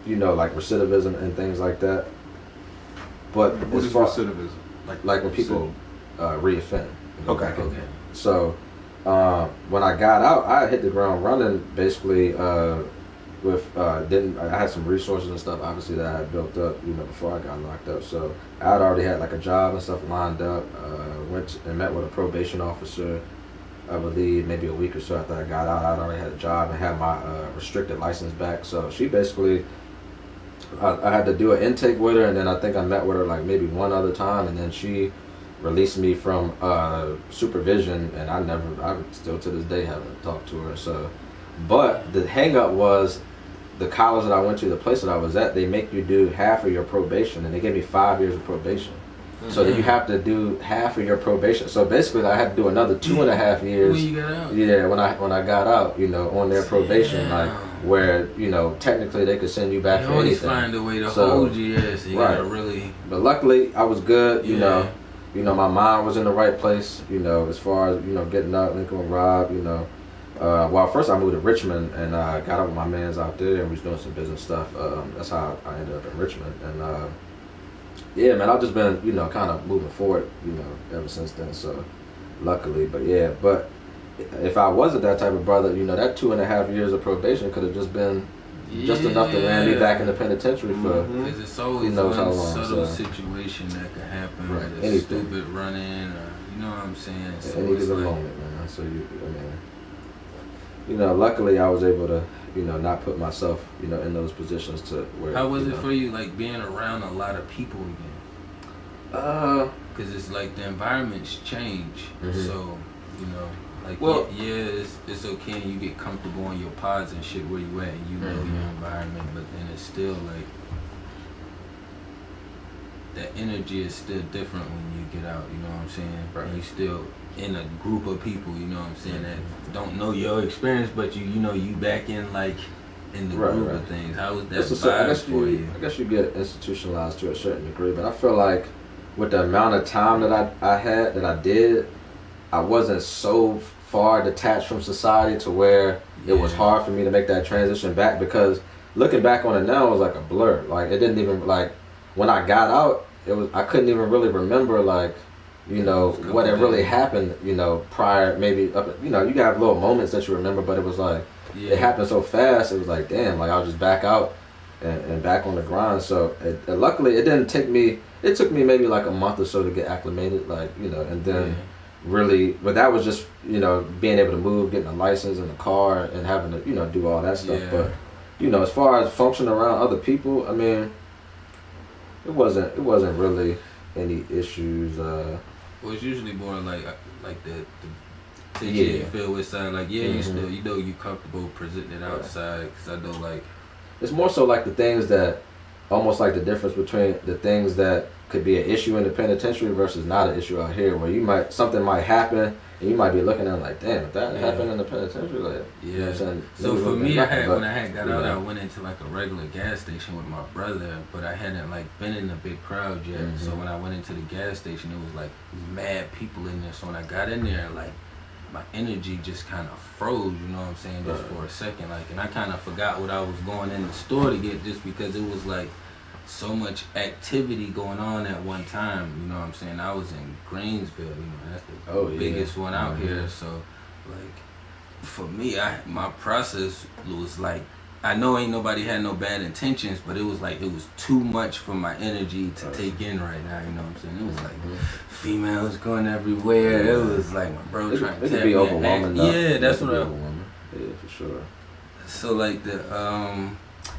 Speaker 2: like recidivism and things like that. But
Speaker 3: what is recidivism?
Speaker 2: Like when people reoffend.
Speaker 3: Okay.
Speaker 2: So when I got out, I hit the ground running basically. I had some resources and stuff obviously that I had built up, before I got locked up. So I had already had like a job and stuff lined up. Went and met with a probation officer, I believe maybe a week or so after I got out. I'd already had a job and had my restricted license back. So she basically, I had to do an intake with her, and then I think I met with her like maybe one other time, and then she released me from supervision, and I still to this day haven't talked to her. So, but the hang up was the college that I went to, the place that I was at, they make you do half of your probation, and they gave me 5 years of probation. So that you have to do half of your probation. So basically, I had to do another 2.5 years.
Speaker 1: When you got out?
Speaker 2: Yeah, when I got out, on their probation, like where technically they could send you back for anything.
Speaker 1: They always find a way to hold you. Yeah, so you gotta really.
Speaker 2: But luckily, I was good. My mind was in the right place. As far as getting up, linking with Rob. Well, first I moved to Richmond and got up with my mans out there, and we was doing some business stuff. That's how I ended up in Richmond. And yeah, man, I've just been, kind of moving forward, ever since then. So, luckily, but if I wasn't that type of brother, that 2.5 years of probation could have just been just enough to land me back in the penitentiary for.
Speaker 1: Because it's always one subtle situation that could happen, right? A stupid run-in, or you know what I'm saying? So
Speaker 2: any given moment, man. So luckily I was able to. Not put myself, in those positions to where.
Speaker 1: How was it for you, like being around a lot of people again? Because it's like the environments change, so it's okay, and you get comfortable in your pods and shit where you at, and your environment, but then it's still like the energy is still different when you get out. You know what I'm saying?
Speaker 2: Right.
Speaker 1: And you still in a group of people, you know what I'm saying, that don't know your experience, but you back in like in the group of things. How was that vibe for you?
Speaker 2: I guess you get institutionalized to a certain degree, but I feel like with the amount of time that I did, I wasn't so far detached from society to where it was hard for me to make that transition back, because looking back on it now, it was like a blur. Like it didn't even, like when I got out, I couldn't even really remember like what had really happened, prior, maybe up, you have little moments that you remember, but it was like, it happened so fast, it was like, damn, like I was just back out and back on the grind. So luckily it took me maybe like a month or so to get acclimated, like, and then really, but that was just, being able to move, getting a license and a car and having to, do all that stuff. But, as far as functioning around other people, I mean, it wasn't really any issues.
Speaker 1: Well, it's usually more like the tension you feel with side, like you still you comfortable presenting it outside, because I know like
Speaker 2: it's more so like the things that almost like the difference between the things that could be an issue in the penitentiary versus not an issue out here, where something might happen and you might be looking at it like, damn, if that happened in the penitentiary, like, you know what I'm saying?
Speaker 1: So for me, when I had got out, I went into like a regular gas station with my brother, but I hadn't like been in a big crowd yet. So when I went into the gas station, it was like mad people in there. So when I got in there, like my energy just kind of froze, you know what I'm saying, just for a second, like, and I kind of forgot what I was going in the store to get, just because it was like so much activity going on at one time, you know what I'm saying. I was in Greensville, that's the biggest one out here. So like for me, my process was like, I know ain't nobody had no bad intentions, but it was like it was too much for my energy to take in right now, you know what I'm saying. It was like females going everywhere. It was like my bro trying to tell me. It could be overwhelming. Yeah, that's what
Speaker 2: yeah, for sure.
Speaker 1: So like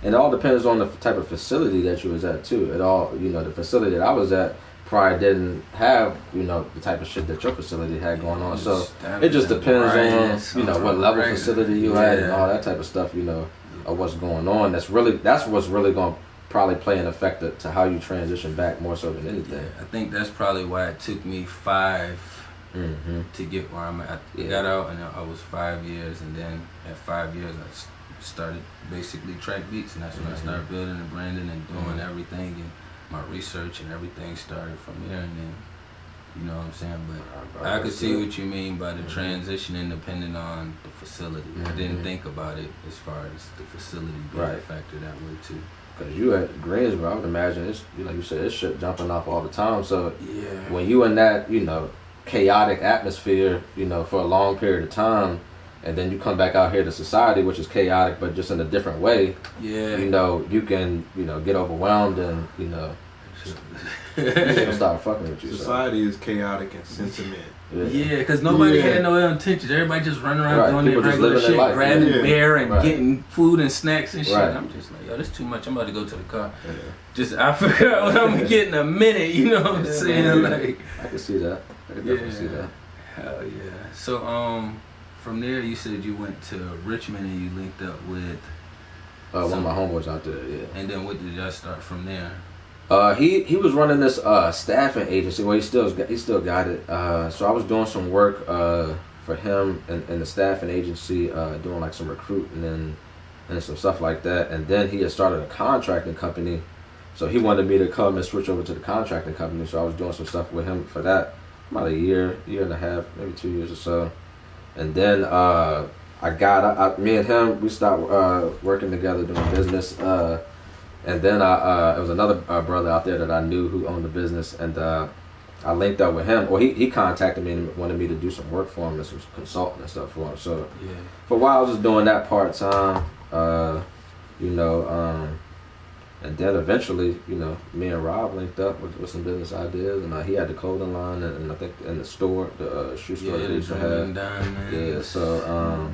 Speaker 2: and it all depends on the type of facility that you was at too. It all, the facility that I was at probably didn't have, the type of shit that your facility had going on. So it just depends on, what level facility you had and all that type of stuff, of what's going on. That's what's really going to probably play an effect to how you transition back more so than anything.
Speaker 1: I think that's probably why it took me 5 to get where I'm at. I got out and I was 5 years, and then at 5 years I started basically TrakBeatz, and that's when I started building and branding and doing everything, and my research and everything started from there. And then, you know what I'm saying, but I could see what you mean by the transitioning depending on the facility. I didn't think about it as far as the facility being a factor that way too.
Speaker 2: Because you at Greensboro, I would imagine it's, like you said, it's shit jumping off all the time. So when you in that, chaotic atmosphere, you know, for a long period of time, and then you come back out here to society, which is chaotic, but just in a different way.
Speaker 1: Yeah.
Speaker 2: You know, you can, you know, get overwhelmed and, you know, people start fucking with you.
Speaker 3: Society is chaotic in sentiment.
Speaker 1: Yeah, because nobody had no ill intentions. Everybody just running around doing
Speaker 2: People
Speaker 1: their regular shit, grabbing bear and getting food and snacks and shit. And I'm just like, yo, this too much. I'm about to go to the car. Just, I figure out what I'm gonna get in a minute. You know what I'm saying? Like,
Speaker 2: I can see that. I can definitely see that.
Speaker 1: Hell yeah. So, from there, you said you went to Richmond and you linked up with
Speaker 2: one of my homeboys out there. Yeah.
Speaker 1: And then what did y'all start from there?
Speaker 2: He was running this staffing agency. Well, he still got it. So I was doing some work for him in the staffing agency, doing like some recruiting and some stuff like that. And then he had started a contracting company, so he wanted me to come and switch over to the contracting company. So I was doing some stuff with him for that, about a year and a half, maybe 2 years or so. And then me and him, we started working together doing business. And then it was another brother out there that I knew who owned the business, and I linked up with him. Well, he contacted me and wanted me to do some work for him and some consulting and stuff for him. So for a while, I was just doing that part time, you know. And then eventually, you know, me and Rob linked up with some business ideas, and he had the clothing line and I think in the store, the shoe store that he used to have. Yeah, so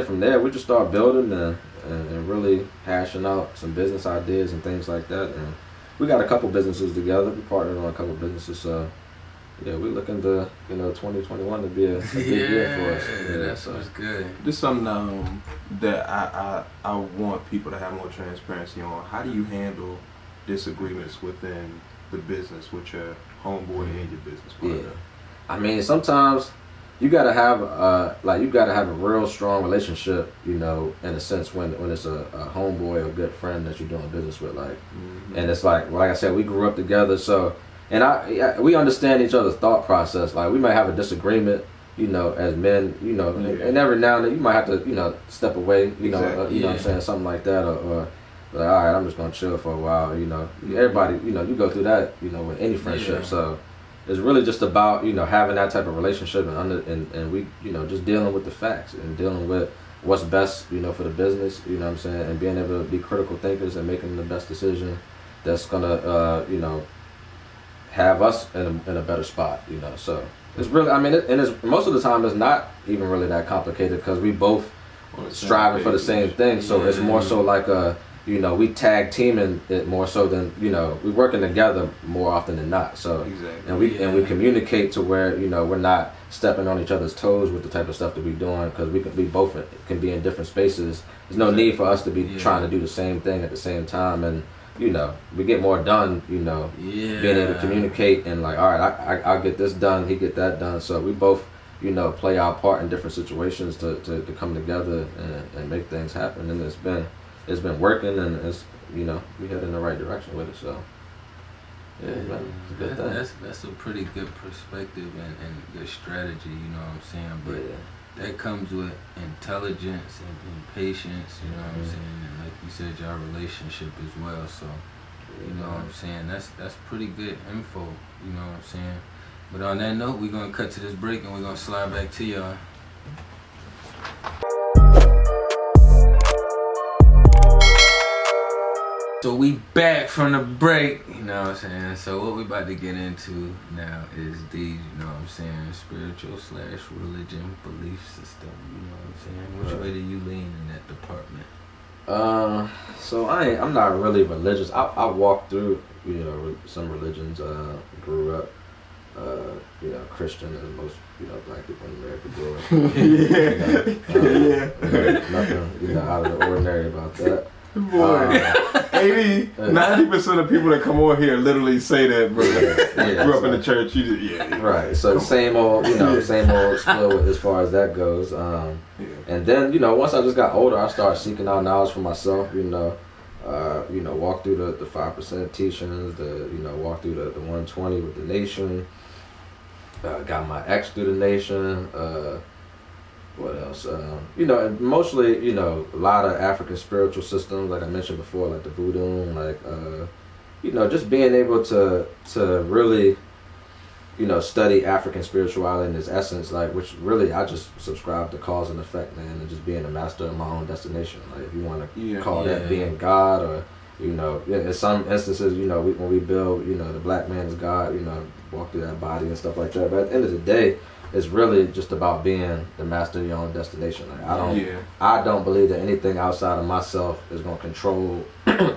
Speaker 2: from there we just started building and really hashing out some business ideas and things like that. And we got a couple businesses together. We partnered on a couple businesses. So yeah, we're looking to, you know, 2021 to be a big year for us.
Speaker 1: Yeah, that sounds good.
Speaker 3: This is something that I want people to have more transparency on. How do you handle disagreements within the business with your homeboy and your business partner?
Speaker 2: Yeah, I mean, sometimes you gotta have a real strong relationship, you know, in a sense when it's a homeboy or a good friend that you're doing business with, like, and it's like I said, we grew up together, so, and we understand each other's thought process. Like, we might have a disagreement, you know, as men, you know, and every now and then you might have to, you know, step away, you know, you know what I'm saying, something like that, or like, all right, I'm just gonna chill for a while, you know. Everybody, you know, you go through that, you know, with any friendship, so. It's really just about, you know, having that type of relationship and we, you know, just dealing with the facts and dealing with what's best, you know, for the business, you know what I'm saying, and being able to be critical thinkers and making the best decision that's gonna, you know, have us in a better spot, you know. So it's really, I mean, and it's most of the time it's not even really that complicated because we both striving for the same thing. So it's more so like a, you know, we tag teaming it more so than, you know, we working together more often than not. So and we communicate to where, you know, we're not stepping on each other's toes with the type of stuff that we're doing, because we both can be in different spaces. There's no need for us to be trying to do the same thing at the same time, and, you know, we get more done, you know, being able to communicate and like, all right, I'll get this done, he get that done. So we both, you know, play our part in different situations to come together and make things happen. And it's been working, and it's, you know, we head in the right direction with it. So yeah, it's a good thing.
Speaker 1: That's a pretty good perspective and good strategy, you know what I'm saying? But that comes with intelligence and patience, you know what I'm saying? And like you said, your relationship as well. So you know what I'm saying? That's pretty good info, you know what I'm saying? But on that note, we're gonna cut to this break and we're gonna slide back to y'all. So we back from the break, you know what I'm saying? So what we about to get into now is these, you know what I'm saying, spiritual/religion belief system, you know what I'm saying? Which way do you lean in that department?
Speaker 2: So I'm not really religious. I walked through, you know, some religions, grew up, you know, Christian, as most, you know, black people in America grew up. Nothing, you know, out of the ordinary about that.
Speaker 3: Boy, 90% of people that come on here literally say that, bro. Grew up in the church, you just,
Speaker 2: right. So same old, you know, same old spill as far as that goes. And then, you know, once I just got older, I started seeking out knowledge for myself. You know, walk through the 5% teachings, you know, walk through the 120 with the nation. Got my ex through the nation. What else? You know, mostly, you know, a lot of African spiritual systems, like I mentioned before, like the voodoo, like, you know, just being able to really you know, study African spirituality in its essence, like, which really I just subscribe to cause and effect, man, and just being a master of my own destination. Like, if you want to call that being God, or, you know, in some instances, you know, when we build, you know, the black man is God, you know, walk through that body and stuff like that. But at the end of the day, it's really just about being the master of your own destination. Like, I don't believe that anything outside of myself is going to control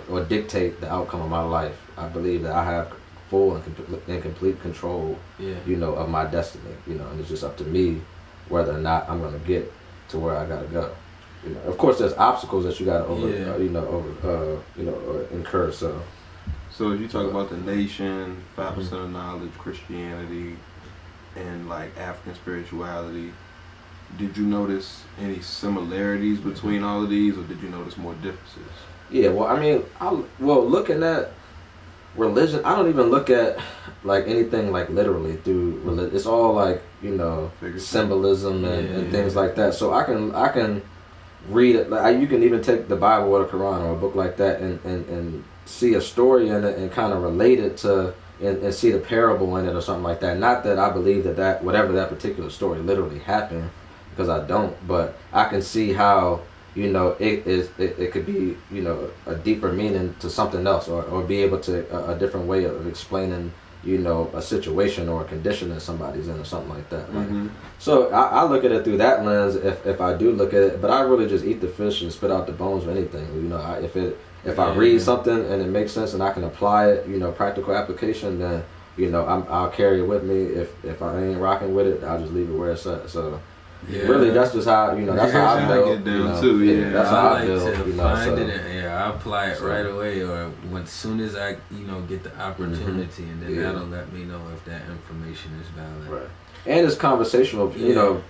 Speaker 2: or dictate the outcome of my life. I believe that I have full and complete control, you know, of my destiny, you know, and it's just up to me whether or not I'm going to get to where I got to go. You know, of course, there's obstacles that you got to incur. So
Speaker 3: as you talk about the nation, 5% of knowledge, Christianity, and like African spirituality, did you notice any similarities between all of these, or did you notice more differences?
Speaker 2: Yeah, well, I mean, looking at religion, I don't even look at like anything like literally through religion. It's all like, you know, symbolism and things like that. So I can read it. Like, you can even take the Bible or the Quran or a book like that and see a story in it and kind of relate it to and see the parable in it or something like that. Not that I believe that whatever that particular story literally happened, because I don't, but I can see how, you know, it could be, you know, a deeper meaning to something else, or be able to a different way of explaining, you know, a situation or a condition that somebody's in or something like that. Like, so I look at it through that lens if I do look at it, but I really just eat the fish and spit out the bones or anything. You know, if I read something and it makes sense and I can apply it, you know, practical application, then, you know, I'll carry it with me. If I ain't rocking with it, I'll just leave it where it's at. So really, that's just how, you know, that's how I build. That's how I build. You know,
Speaker 1: find it and I apply it right away, or as soon as I, you know, get the opportunity, and then that'll let me know if that information is valid. Right.
Speaker 2: And it's conversational. You know,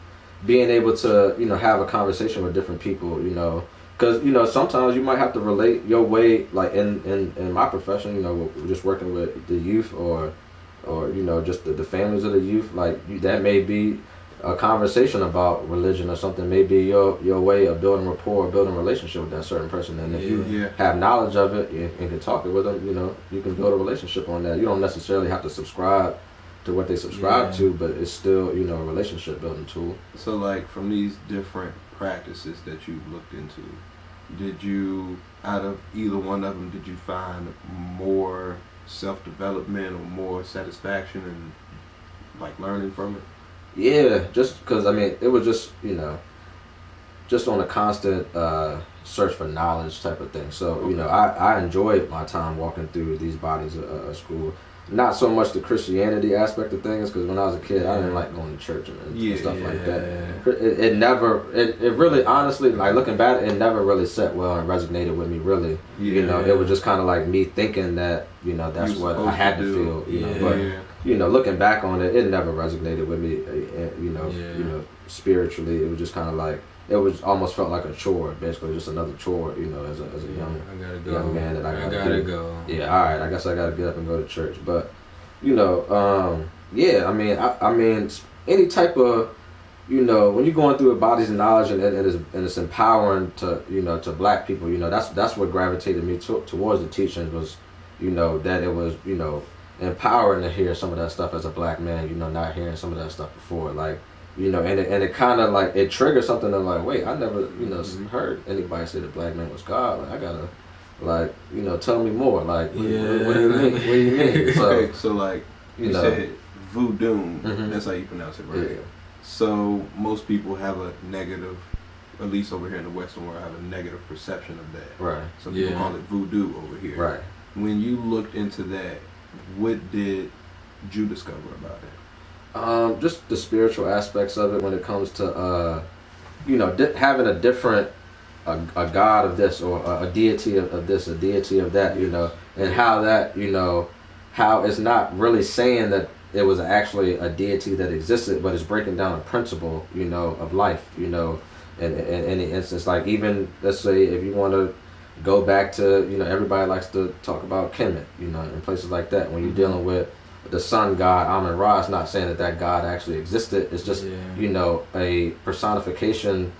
Speaker 2: being able to, you know, have a conversation with different people. You know, because, you know, sometimes you might have to relate your way, like in my profession. You know, just working with the youth, or you know, just the families of the youth. Like, that may be a conversation about religion or something, may be your way of building rapport or building a relationship with that certain person. And if you have knowledge of it and can talk it with them, you know, you can build a relationship on that. You don't necessarily have to subscribe to what they subscribe to, but it's still, you know, a relationship building tool.
Speaker 3: So, like, from these different practices that you've looked into, did you, out of either one of them, did you find more self-development or more satisfaction in, like, learning from it?
Speaker 2: Yeah, just because, I mean, it was just, you know, just on a constant search for knowledge type of thing. So, you know, I enjoyed my time walking through these bodies of school. Not so much the Christianity aspect of things, because when I was a kid, I didn't like going to church and stuff like that. It really, honestly, like, looking back, it never really set well and resonated with me, really. You know, it was just kind of like me thinking that, you know, that's what I had to feel, you know, but you know, looking back on it, it never resonated with me, you know, spiritually. It was just kind of like, it was almost felt like a chore, basically, just another chore, you know, as a young man that I gotta go. Yeah, all right, I guess I gotta get up and go to church. But, you know, I mean, any type of, you know, when you're going through bodies of knowledge and it's empowering to, you know, to black people, you know, that's what gravitated me towards the teachings was, you know, that it was, you know, empowering to hear some of that stuff as a black man, you know, not hearing some of that stuff before, like, you know, and it kind of like, it triggered something of like, wait, I never, you know, heard anybody say the black man was God. Like, I gotta, like, you know, tell me more. Like, what do you mean? What do you mean? So,
Speaker 3: okay, so like you said, voodoo. That's how you pronounce it, right? Yeah. So most people have a negative, at least over here in the Western world, have a negative perception of that. Right. Some people call it voodoo over here. Right. When you looked into that, what did you discover about it?
Speaker 2: Just the spiritual aspects of it when it comes to, you know, having a different, a god of this, or a deity of this, a deity of that, you know, and how that, you know, how it's not really saying that it was actually a deity that existed, but it's breaking down a principle, you know, of life, you know, in any instance. Like, even, let's say, if you want to go back to, you know, everybody likes to talk about Kemet, you know, in places like that. When you're dealing with the sun god, Almond Rot, it's not saying that god actually existed. It's just, you know, a personification,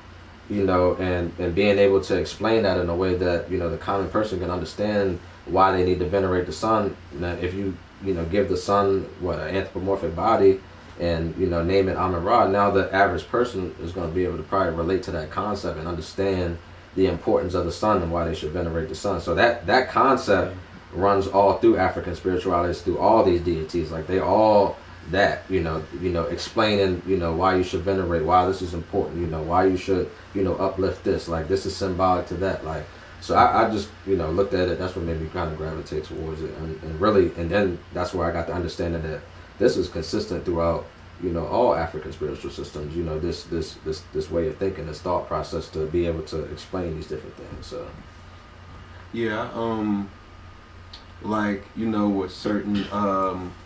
Speaker 2: you know, and being able to explain that in a way that, you know, the common person can understand why they need to venerate the sun. Now, if you give the sun an anthropomorphic body, and name it Almond Rot, now the average person is going to be able to probably relate to that concept and understand the importance of the sun and why they should venerate the sun. So that concept runs all through African spiritualities, through all these deities. Like they all that explaining why you should venerate, why this is important, why you should uplift this. Like this is symbolic to that. Like so I just looked at it. That's what made me kind of gravitate towards it, and then that's where I got the understanding that this is consistent throughout all African spiritual systems. This way of thinking, this thought process to be able to explain these different things. So
Speaker 3: like with certain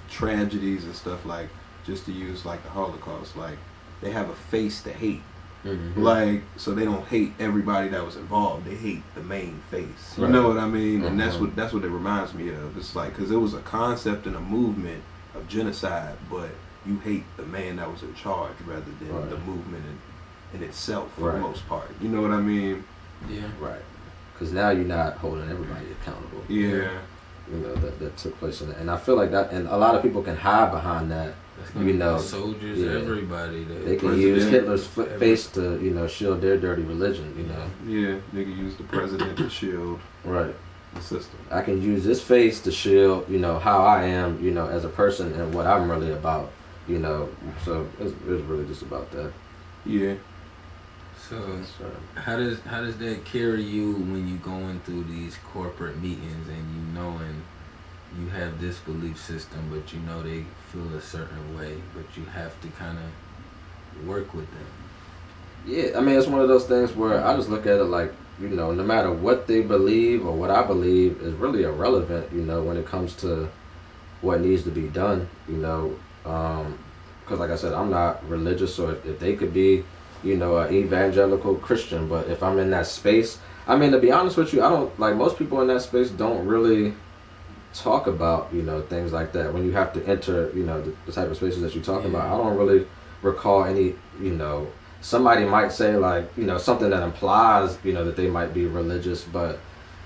Speaker 3: tragedies and stuff, like just to use like the Holocaust, like they have a face to hate.
Speaker 2: Mm-hmm.
Speaker 3: Like so they don't hate everybody that was involved, they hate the main face. You
Speaker 2: Right.
Speaker 3: know what I mean?
Speaker 2: Mm-hmm.
Speaker 3: And that's what it reminds me of. It's like because it was a concept and a movement of genocide, but you hate the man that was in charge rather than
Speaker 2: Right.
Speaker 3: the movement in itself for
Speaker 2: Right.
Speaker 3: the most part. You know what I mean?
Speaker 1: Yeah.
Speaker 2: Right. Because now you're not holding everybody accountable.
Speaker 3: Yeah.
Speaker 2: That took place in it. And I feel like that, and a lot of people can hide behind that.
Speaker 1: That's gonna be the soldiers,
Speaker 2: yeah.
Speaker 1: everybody.
Speaker 2: They can use Hitler's face to, shield their dirty religion,
Speaker 3: Yeah, they can use the president to shield
Speaker 2: Right.
Speaker 3: the system.
Speaker 2: I can use this face to shield, how I am, as a person and what I'm really about, So it's really just about that.
Speaker 3: Yeah.
Speaker 1: So how does that carry you when you going through these corporate meetings and knowing you have this belief system, but they feel a certain way, but you have to kind of work with them?
Speaker 2: Yeah, I mean, it's one of those things where I just look at it like, no matter what they believe or what I believe is really irrelevant, when it comes to what needs to be done, because like I said, I'm not religious, so if they could be, an evangelical Christian, but if I'm in that space, I mean, to be honest with you, I don't, like most people in that space don't really talk about, things like that. When you have to enter, the type of spaces that you're talking about, I don't really recall any, somebody might say like, something that implies, that they might be religious, but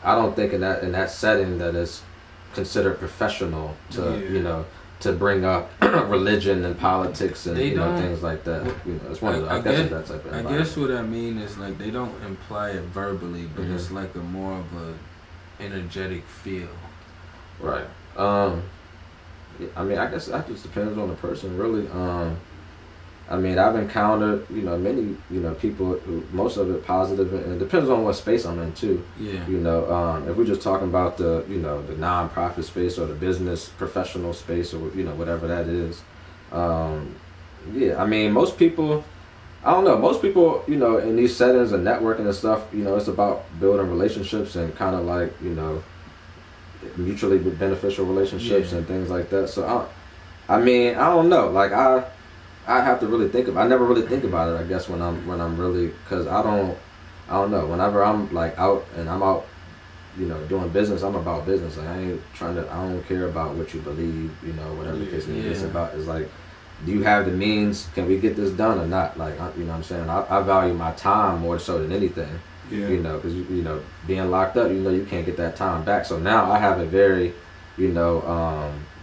Speaker 2: I don't think in that setting that it's considered professional to, to bring up religion and politics and things like that. It's one of the, I guess that type of environment.
Speaker 1: I guess what I mean is like they don't imply it verbally, but
Speaker 2: Mm-hmm.
Speaker 1: it's like a more of a energetic feel.
Speaker 2: Right. I mean, I guess that just depends on the person, really. I mean, I've encountered, many, people who, most of it positive, and it depends on what space I'm in too.
Speaker 1: Yeah.
Speaker 2: If we're just talking about the, the non-profit space or the business professional space or, whatever that is. Yeah, I mean, most people, I don't know, most people, in these settings and networking and stuff, it's about building relationships and kind of like, mutually beneficial relationships and things like that. So, I mean, I don't know, like I have to really think of. I never really think about it. I guess when I'm really, because I don't know. Whenever I'm like out and I'm out, doing business, I'm about business. Like I ain't trying to. I don't care about what you believe. Whatever the case may be. It's about is like, do you have the means? Can we get this done or not? Like what I'm saying. I value my time more so than anything.
Speaker 3: Yeah.
Speaker 2: Because being locked up, you can't get that time back. So now I have a very,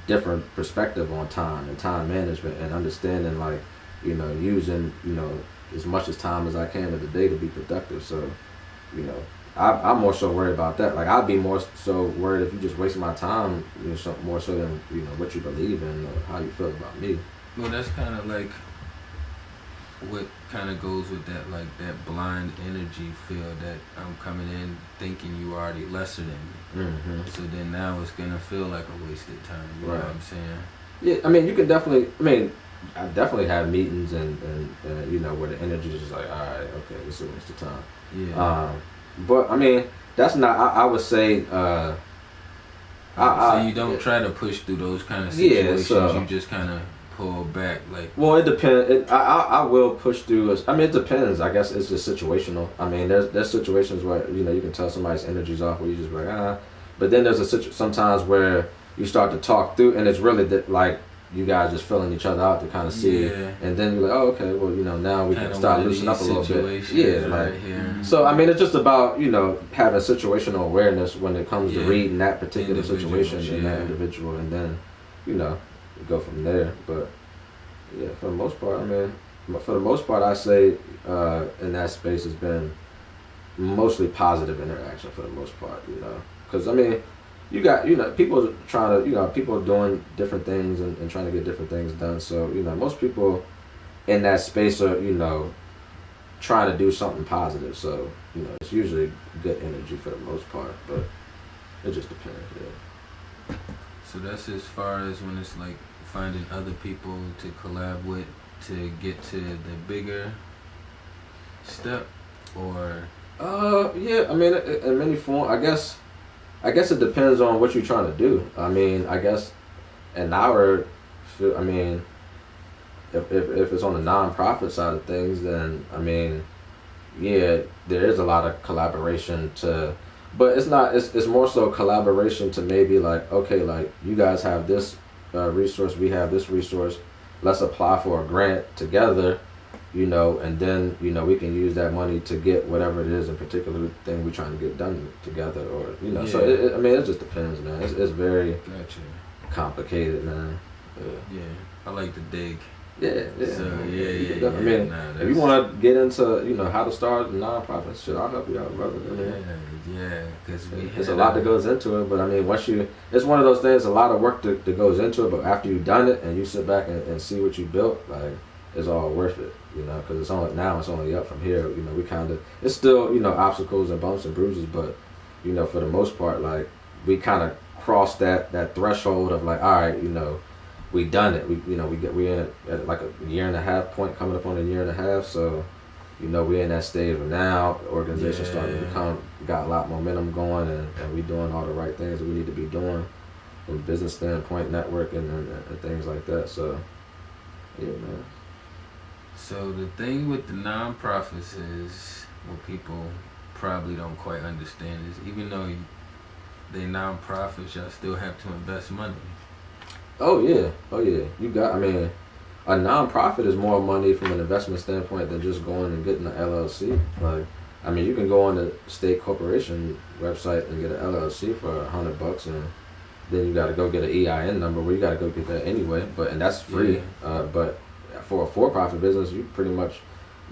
Speaker 2: different perspective on time and time management and understanding, like, using, as much as time as I can of the day to be productive. So, I'm more so worried about that. Like, I'd be more so worried if you just waste my time, more so than, what you believe in or how you feel about me.
Speaker 1: Well, that's kind of like what kind of goes with that, like that blind energy feel that I'm coming in thinking you already lesser than me.
Speaker 2: Mm-hmm.
Speaker 1: So then now it's gonna feel like a wasted time. You know what I'm saying?
Speaker 2: Yeah, I mean, you can definitely. I mean, I definitely have meetings and where the energy is just like, all right, okay, this is a waste of time.
Speaker 1: Yeah.
Speaker 2: But I mean, that's not. I would say.
Speaker 1: So you don't try to push through those kind of situations. You just kind of pull back, like.
Speaker 2: Well, it depends. I will push through. I mean, it depends. I guess it's just situational. I mean, there's situations where you can tell somebody's energy's off, where you just like But then there's sometimes where you start to talk through, and it's really like you guys just filling each other out to kind of see, and then you're like, oh, okay, well, now we can start loosening up a little bit. Yeah, like. So I mean, it's just about having situational awareness when it comes to reading that particular situation in that individual, and then you know, go from there. But yeah, for the most part, I mean, I say in that space has been mostly positive interaction for the most part, you know, because I mean, you got, you know, people trying to, you know, people doing different things and trying to get different things done. So, you know, most people in that space are, you know, trying to do something positive. So, you know, it's usually good energy for the most part, but it just depends, yeah.
Speaker 1: So that's as far as when it's like finding other people to collab with to get to the bigger step, or?
Speaker 2: Yeah, I mean, in many forms, I guess it depends on what you're trying to do. I mean, I guess in our, I mean, if it's on the non-profit side of things, then I mean, yeah, there is a lot of collaboration to, but it's not. It's more so collaboration to maybe like, okay, like you guys have this resource, we have this resource. Let's apply for a grant together, you know, and then, you know, we can use that money to get whatever it is in particular thing we're trying to get done together, or you know. Yeah. So I mean, it just depends, man. It's very complicated, man.
Speaker 1: Yeah, I like to dig.
Speaker 2: Yeah.
Speaker 1: So yeah.
Speaker 2: I mean, if you want to get into, you know, how to start a nonprofit, shit, I'll help you out, brother. I mean,
Speaker 1: yeah, because
Speaker 2: there's a lot that goes into it, but I mean, it's one of those things. A lot of work that goes into it, but after you've done it and you sit back and see what you built, like, it's all worth it, you know, because it's only up from here. You know, it's still, you know, obstacles and bumps and bruises, but you know, for the most part, like, we kind of crossed that threshold of like, all right, you know, we done it. We in at like a year and a half point, coming up on a year and a half. So, you know, we're in that stage of now. The organization starting to got a lot of momentum going, and we doing all the right things that we need to be doing from a business standpoint, networking and things like that. So, yeah, man.
Speaker 1: So the thing with the nonprofits is what people probably don't quite understand is even though they nonprofits, y'all still have to invest money.
Speaker 2: Oh yeah. You got. I mean, a nonprofit is more money from an investment standpoint than just going and getting an LLC. Like, I mean, you can go on the state corporation website and get an LLC for $100, and then you got to go get an EIN number. Where you got to go get that anyway. And that's free. Yeah. But for a for-profit business, you pretty much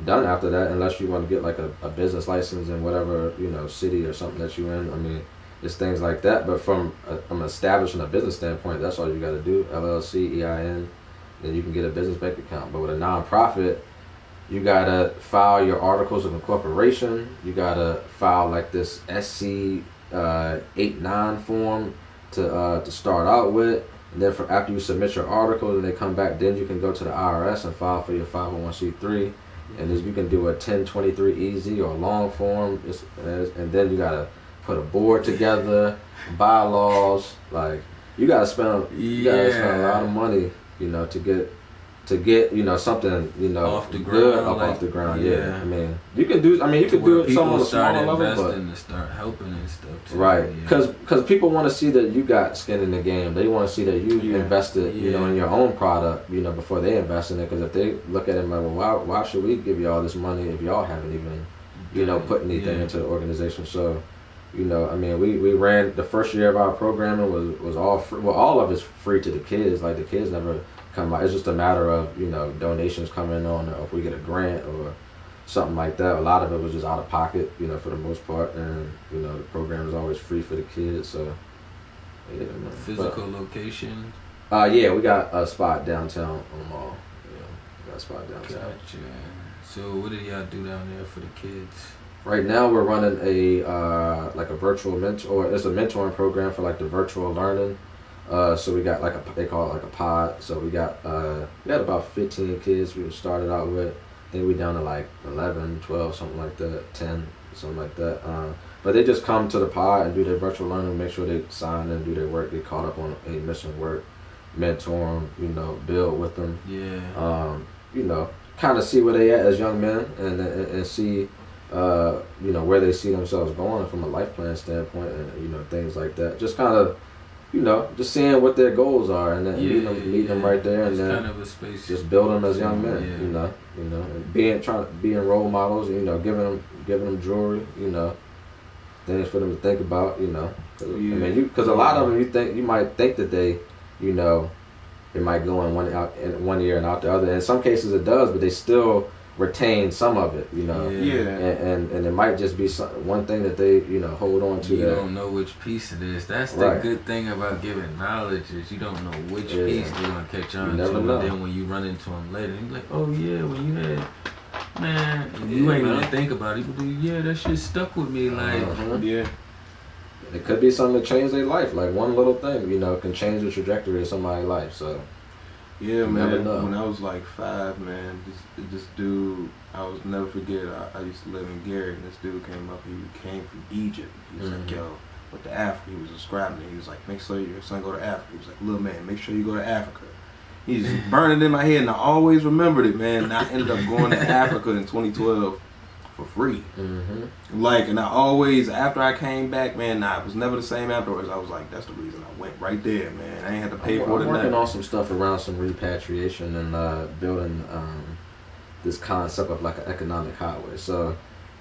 Speaker 2: done after that, unless you want to get like a business license in whatever, you know, city or something that you're in. I mean, it's things like that. But from establishing a business standpoint, that's all you got to do: LLC, EIN. Then you can get a business bank account. But with a nonprofit, you gotta file your articles of incorporation. You gotta file like this SC 89 form to start out with. And then after you submit your articles and they come back, then you can go to the IRS and file for your 501c3. And then you can do a 1023 easy or long form. And then you gotta put a board together, bylaws. Like, you gotta spend a lot of money, you know, to get you know, something, you know,
Speaker 1: off the
Speaker 2: good
Speaker 1: ground,
Speaker 2: off the ground. Yeah. I mean, you can do it some on a smaller level, but
Speaker 1: to start helping and stuff too.
Speaker 2: Right, because people want to see that you got skin in the game. They want to see that you invested, you know, in your own product, you know, before they invest in it. Because if they look at it like, well, why should we give you all this money if y'all haven't even, you know, put anything into the organization? So, you know, I mean, we ran the first year of our programming was all free. Well, all of it's free to the kids. Like, the kids never come out. It's just a matter of, you know, donations coming on, or if we get a grant or something like that. A lot of it was just out of pocket, you know, for the most part. And, you know, the program is always free for the kids. So, yeah, man.
Speaker 1: Physical location?
Speaker 2: Yeah, we got a spot downtown on the mall. Yeah, we got a spot downtown.
Speaker 1: Gotcha. So what do y'all do down there for the kids?
Speaker 2: Right now we're running like a virtual mentor. It's a mentoring program for like the virtual learning. So we got they call it like a pod. So we had about 15 kids we started out with. I think we down to like 11, 12, something like that, 10, something like that. But they just come to the pod and do their virtual learning, make sure they sign and do their work, get caught up on any mission work, mentor them, you know, build with them.
Speaker 1: Yeah.
Speaker 2: You know, kind of see where they at as young men and see, you know, where they see themselves going from a life plan standpoint, and, you know, things like that. Just kind of, you know, just seeing what their goals are, and then meeting them right there, and then
Speaker 1: kind of a space
Speaker 2: just build them as young men. You know, and trying to be role models. You know, giving them jewelry. You know, things for them to think about. You know, I mean, because a lot of them you might think that they, you know, it might go in one ear and out the other. In some cases it does, but they still retain some of it, you know.
Speaker 3: Yeah.
Speaker 2: And it might just be one thing that they, you know, hold on to.
Speaker 1: You don't know which piece it is. That's the good thing about giving knowledge is you don't know which piece they're gonna catch on to. And then when you run into them later, you're like, oh yeah, when you had, man, and you ain't gonna think about it. But yeah, that shit stuck with me. Like,
Speaker 3: yeah.
Speaker 2: It could be something to change their life. Like one little thing, you know, can change the trajectory of somebody's life. So.
Speaker 3: Yeah, man. When I was like 5, man, this dude, I was never forget. I used to live in Gary, and this dude came up. He came from Egypt. He was like, "Yo, with the Africa." He was describing it. He was like, "Make sure your son go to Africa." He was like, "Little man, make sure you go to Africa." He just burned it in my head, and I always remembered it, man. And I ended up going to Africa in 2012 for free. Like, and I always, after I came back, man, I was never the same afterwards. I was like, that's the reason I went right there, man. I ain't had to pay for it.
Speaker 2: I'm working on some stuff around some repatriation and building this concept of like an economic highway. So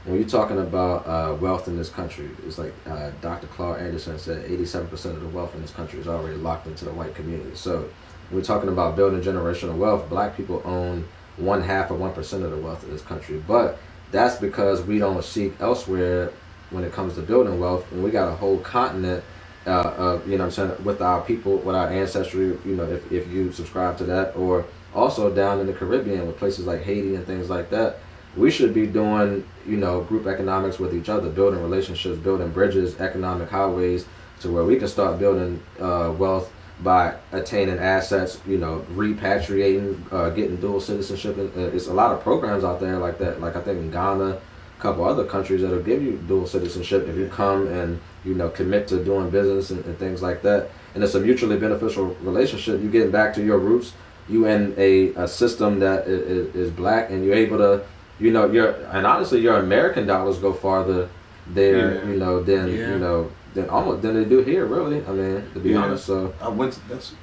Speaker 2: when you're talking about wealth in this country, it's like Dr. Claude Anderson said 87% of the wealth in this country is already locked into the white community. So when we're talking about building generational wealth, black people own 1/2 of 1% of the wealth of this country. But that's because we don't seek elsewhere when it comes to building wealth. And we got a whole continent, you know what I'm saying, with our people, with our ancestry, you know, if you subscribe to that, or also down in the Caribbean with places like Haiti and things like that. We should be doing, you know, group economics with each other, building relationships, building bridges, economic highways, to where we can start building wealth by attaining assets, you know, repatriating, getting dual citizenship. It's a lot of programs out there like that. Like I think in Ghana, a couple other countries that'll give you dual citizenship if you come and, you know, commit to doing business and things like that. And it's a mutually beneficial relationship. You getting back to your roots. You in a system that is black, and you're able to, you know, and honestly, your American dollars go farther there, you know, than you know. Than they do here, really. I mean, to be honest. So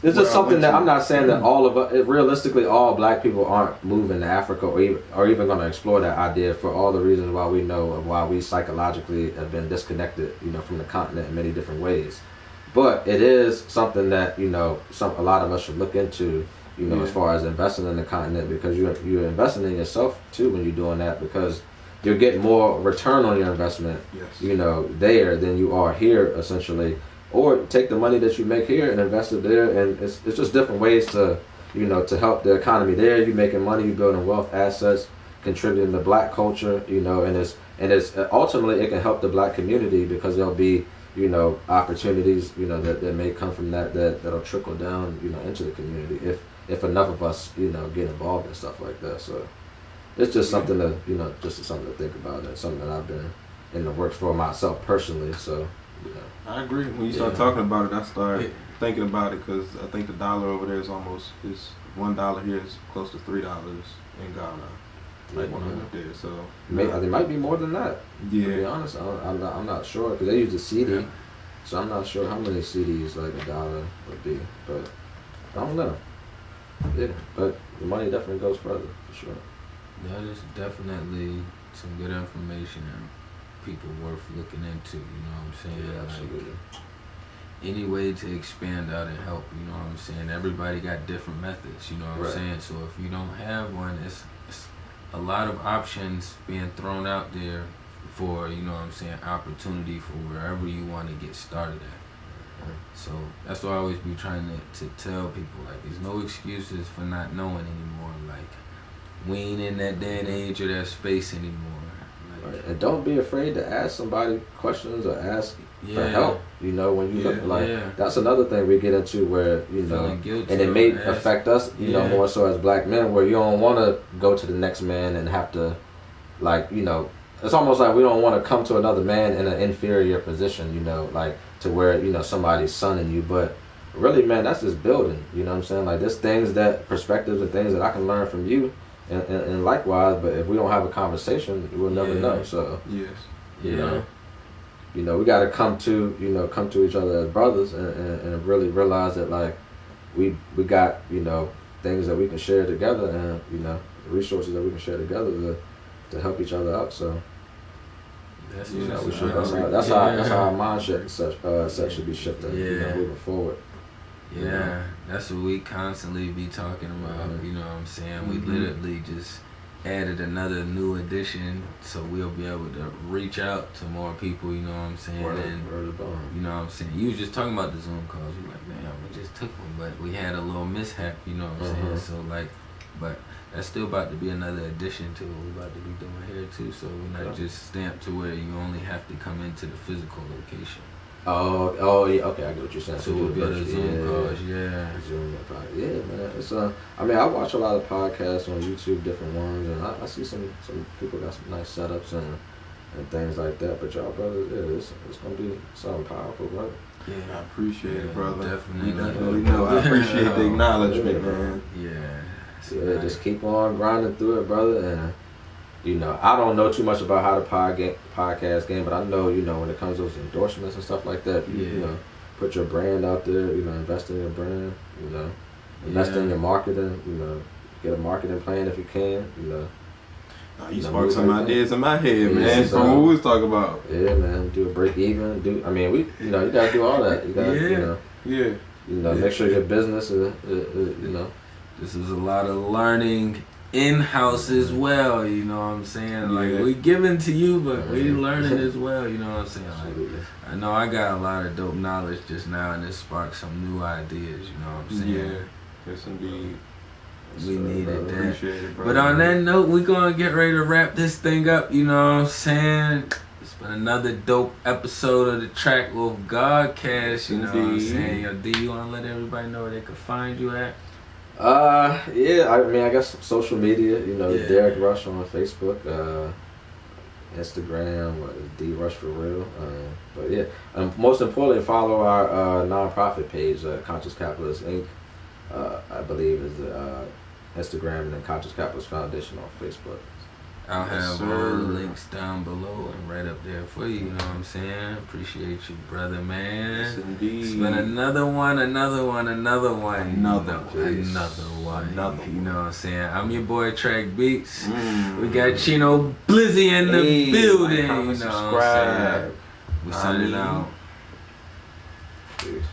Speaker 2: it's just something that I'm not saying that all of us, realistically, all black people aren't moving to Africa or even going to explore that idea, for all the reasons why we know of why we psychologically have been disconnected, you know, from the continent in many different ways. But it is something that, you know, a lot of us should look into, you know, as far as investing in the continent, because you're investing in yourself too when you're doing that, because you're getting more return on your investment, you know, there than you are here, essentially. Or take the money that you make here and invest it there, and it's just different ways to, you know, to help the economy there. You're making money, you're building wealth, assets, contributing to black culture, you know, and it's ultimately it can help the black community, because there'll be, you know, opportunities, you know, that may come from that'll trickle down, you know, into the community if enough of us, you know, get involved in stuff like that. So it's just something to, you know, just something to think about, and something that I've been in the works for myself personally. So, you know.
Speaker 3: I agree. When you start talking about it, I start thinking about it, because I think the dollar over there is $1 here is close to $3 in Ghana. Like when I went there, so
Speaker 2: there might be more than that.
Speaker 3: Yeah.
Speaker 2: To be honest, I'm not sure, because they use the CD, so I'm not sure how many CDs like $1 would be, but I don't know. Yeah, but the money definitely goes further, for sure.
Speaker 1: That is definitely some good information and people worth looking into, you know what I'm saying?
Speaker 2: Yeah, absolutely.
Speaker 1: Like, any way to expand out and help, you know what I'm saying? Everybody got different methods, you know what I'm saying? So if you don't have one, it's a lot of options being thrown out there for, you know what I'm saying, opportunity for wherever you want to get started at. So that's why I always be trying to tell people, like, there's no excuses for not knowing anymore. Like, we ain't in that day and age or that space anymore. Like,
Speaker 2: and don't be afraid to ask somebody questions or ask for help. You know, when you look, like, that's another thing we get into where, you know, and it may affect us, you know, more so as black men, where you don't want to go to the next man and have to, like, you know, it's almost like we don't want to come to another man in an inferior position, you know, like to where, you know, somebody's sonning you. But really, man, that's just building, you know what I'm saying? Like, there's things that, perspectives and things that I can learn from you. And likewise, but if we don't have a conversation, we'll never know. So you know, we got to come to each other as brothers and really realize that, like, we got, you know, things that we can share together, and, you know, resources that we can share together to help each other out. So that's how our mindset set should be shifting, you know, moving forward.
Speaker 1: Yeah, that's what we constantly be talking about. You know what I'm saying? We literally just added another new edition, so we'll be able to reach out to more people. You know what I'm saying? And you know what I'm saying? You was just talking about the Zoom calls. We like, man, we just took one, but we had a little mishap. You know what I'm saying? So like, but that's still about to be another addition to what we're about to be doing here too. So we're not just stamped to where you only have to come into the physical location.
Speaker 2: Oh yeah, okay, I get what you're saying.
Speaker 1: So we'll be able to Zoom calls,
Speaker 2: Zoom, yeah, man. It's I mean, I watch a lot of podcasts on YouTube, different ones, and I see some people got some nice setups and things like that. But y'all, brother, it's gonna be something powerful, brother.
Speaker 3: Yeah, I appreciate it, brother.
Speaker 1: Definitely.
Speaker 3: You know, I appreciate the acknowledgement, man.
Speaker 1: Yeah,
Speaker 2: just keep on grinding through it, brother, and. You know, I don't know too much about how the podcast game, but I know, you know, when it comes to those endorsements and stuff like that, you know, put your brand out there, you know, invest in your brand, you know, invest in your marketing, you know, get a marketing plan if you can, you know.
Speaker 3: You sparked some ideas in my head, man, from what we was talking about.
Speaker 2: Yeah, man, do a break even, I mean, you know, you gotta do all that. You gotta, you know, make sure your business is, you know.
Speaker 1: This is a lot of learning in-house as well, you know what I'm saying? Like, we giving to you, but we learning as well, you know what I'm saying? Like, I know I got a lot of dope knowledge just now, and it sparked some new ideas, you know what I'm saying?
Speaker 3: Yeah, yes indeed.
Speaker 1: We needed that.
Speaker 3: Appreciate it,
Speaker 1: but on that note, we gonna get ready to wrap this thing up, you know what I'm saying? It's been another dope episode of the TrakWolf Godcast, you know what I'm saying? Yo, D, you wanna let everybody know where they can find you at?
Speaker 2: Yeah, I mean, I guess social media, you know, Derek Rush on Facebook, Instagram, D Rush for real. But yeah, most importantly, follow our nonprofit page, Conscious Capitalist Inc. I believe is the Instagram, and then Conscious Capitalist Foundation on Facebook.
Speaker 1: I'll have all the links down below and right up there for you, you know what I'm saying? Appreciate you, brother, man.
Speaker 3: Yes, indeed.
Speaker 1: It's been another one.
Speaker 3: Another
Speaker 1: one.
Speaker 3: one.
Speaker 1: You know what I'm saying? I'm your boy, TrakBeatz. We got Cheno Bliss in the building.
Speaker 3: Like, comment,
Speaker 1: you know
Speaker 3: subscribe.
Speaker 1: what I'm saying? We signing out.
Speaker 2: Peace.